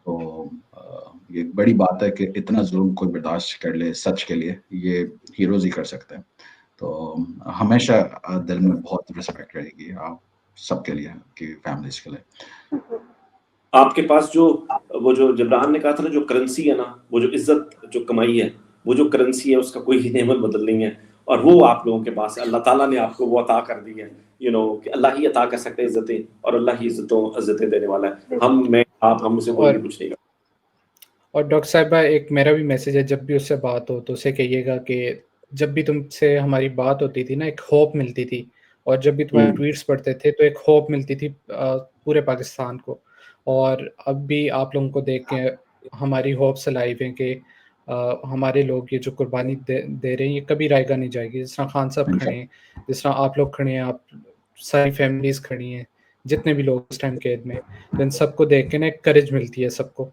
तो ये बड़ी बात है कि इतना जुल्म कोई बर्दाश्त कर ले सच के लिए, ये हीरोज ही कर सकते हैं। तो हमेशा दिल में बहुत रिस्पेक्ट रहेगी आप सबके लिए, आपकी फैमिलीज के लिए। आपके पास जो जबरान ने कहा था ना, जो करेंसी है ना, वो जो इज्जत जो कमाई है, वो जो करेंसी है उसका कोई ही नेमत बदल नहीं है, और वो आप लोगों के पास है। अल्लाह ताला ने आपको वो अता कर दी है, कि अल्लाह ही अता कर सकते हैं इज्जतें, और अल्लाह ही इज्जतें देने वाला है। हम उसे कोई कुछ नहीं। और डॉक्टर साहिबा, एक मेरा भी मैसेज है, जब भी उससे बात हो तो उसे कहिएगा कि जब भी तुमसे हमारी बात होती थी ना, एक होप मिलती थी, और जब भी तुम्हारे ट्वीट्स पढ़ते थे तो एक होप मिलती थी पूरे पाकिस्तान को। और अब भी आप लोगों को देख के हमारी होप्स अलाइव हैं कि हमारे लोग ये जो कुर्बानी दे रहे हैं, ये कभी रायगा नहीं जाएगी। जिस तरह खान साहब खड़े हैं, जिस तरह आप लोग खड़े हैं, आप सारी फैमिलीज खड़ी हैं, जितने भी लोग इस टाइम कैद में, तो इन सबको देख के ना एक करेज मिलती है सबको।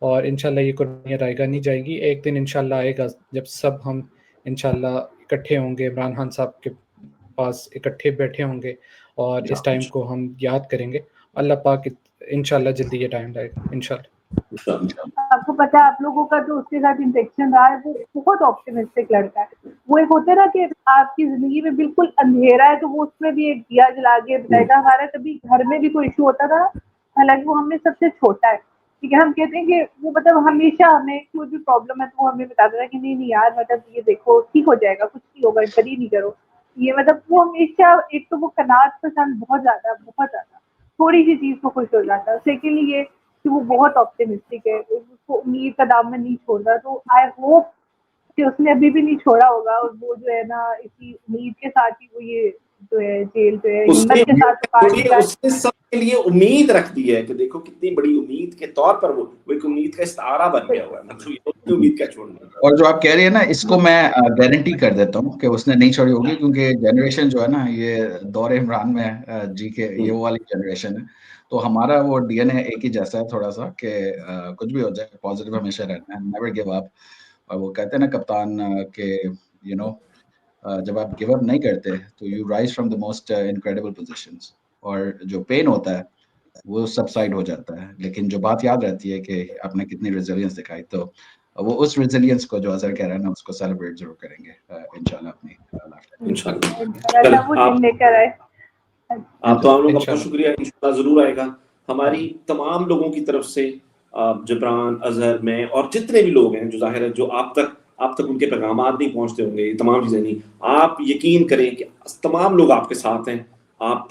और इंशाल्लाह ये कुर्बानियाँ रायगा नहीं जाएगी। एक दिन इंशाल्लाह आएगा जब सब हम इंशाल्लाह इकट्ठे होंगे, इमरान खान साहब के पास इकट्ठे बैठे होंगे और इस टाइम को हम याद करेंगे। अल्लाह पाक इंशाल्लाह जल्दी ये टाइम लाएगा इंशाल्लाह। आपको पता है, आप लोगों का जो उसके साथ इंटेक्शन रहा है, वो बहुत ऑप्टिमिस्टिक लड़का है। वो एक होता है ना कि आपकी जिंदगी में बिल्कुल अंधेरा है तो वो उसमें भी एक दिया जला के बताएगा। हमारा कभी घर में भी कोई इशू होता था, हालांकि वो हमें सबसे छोटा है, ठीक है, हम कहते हैं कि वो मतलब हमेशा हमें कोई भी प्रॉब्लम है तो वो हमें बताता था कि नहीं यार, मतलब ये देखो ठीक हो जाएगा, कुछ नहीं होगा, डरी नहीं करो। ये मतलब वो हमेशा, एक तो वो कनात पसंद बहुत ज्यादा, थोड़ी सी चीज को खुश हो जाता है। सेकेंडली ये कि वो बहुत ऑप्टिमिस्टिक है, उसको उम्मीद का दामन नहीं छोड़ता। तो आई होप कि उसने अभी भी नहीं छोड़ा होगा, और वो जो है ना इसी उम्मीद के साथ ही वो ये जो है जेल जो है हिम्मत के साथ उसने सबके लिए उम्मीद रख दी है कि देखो कितनी बड़ी उम्मीद के तौर पर वो एक उम्मीद का इस्तारा बन गया हुआ है, मतलब उम्मीद का छोड़ना। और जो आप कह रहे हैं ना, इसको मैं गारंटी कर देता हूँ कि उसने नहीं छोड़ी होगी, क्योंकि जनरेशन जो है ना, ये दौर इमरान में जी के ये वो वाली जनरेशन है। तो हमारा वो डीएनए एक ही जैसा है थोड़ा सा, कि कुछ भी हो जाए पॉजिटिव हमेशा रहना है, नेवर गिव अप। और वो कहते हैं ना कप्तान के जब आप गिव अप नहीं करते तो you rise from the most incredible positions, और जो पेन होता है वो सबसाइड हो जाता है। लेकिन जो बात याद रहती है कि आपने कितनी रेजिलियंस दिखाई, तो वो उस रेजिलियंस को जो अजहर कह रहा है ना, उसको सेलिब्रेट जरूर करेंगे इंशाल्लाह अपनी लाइफ। इंशाल्लाह वो दिन लेकर आए। आप तो हम लोग का बहुत शुक्रिया, इंशाल्लाह जरूर आएगा। हमारी तमाम लोगों की तरफ से जबरान, अजहर, मैं और जितने भी लोग हैं जो जाहिर है जो आप तक उनके पैगामात नहीं पहुंचते होंगे, ये तमाम चीजें नहीं, आप यकीन करें कि तमाम लोग आपके साथ हैं। आप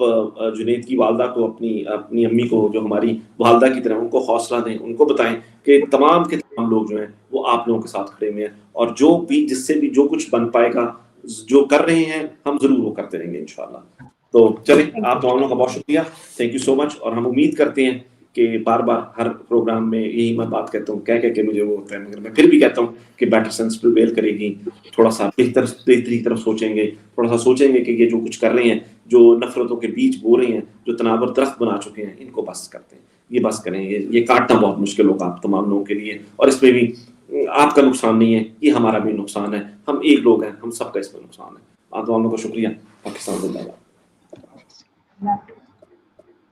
जुनैद की वालदा को, अपनी अम्मी को, जो हमारी वालदा की तरह, उनको हौसला दें, उनको बताएं कि तमाम के तमाम लोग जो हैं वो आप लोगों के साथ खड़े हुए हैं, और जो भी जिससे भी जो कुछ बन पाएगा जो कर रहे हैं हम जरूर वो करते रहेंगे इंशाल्लाह। तो चलिए, आप दोनों का बहुत शुक्रिया, थैंक यू सो मच। और हम उम्मीद करते हैं कि बार बार हर प्रोग्राम में यही मैं बात कहता हूँ, कह के मुझे वो होता है, मगर मैं फिर भी कहता हूँ कि बेटर सेंस प्रिवेल करेगी। थोड़ा सा बेहतरी की तरफ सोचेंगे, थोड़ा सा सोचेंगे कि ये जो कुछ कर रहे हैं, जो नफरतों के बीच बो रहे हैं, जो तनावर दरख्त बना चुके हैं, इनको बस करते हैं, ये बस करें। ये काटना बहुत मुश्किल होगा आप तमाम लोगों के लिए, और इसमें भी आपका नुकसान नहीं है, ये हमारा भी नुकसान है। हम एक लोग हैं, हम सबका इसमें नुकसान है। आप दोनों का शुक्रिया। पाकिस्तान जिंदाबाद।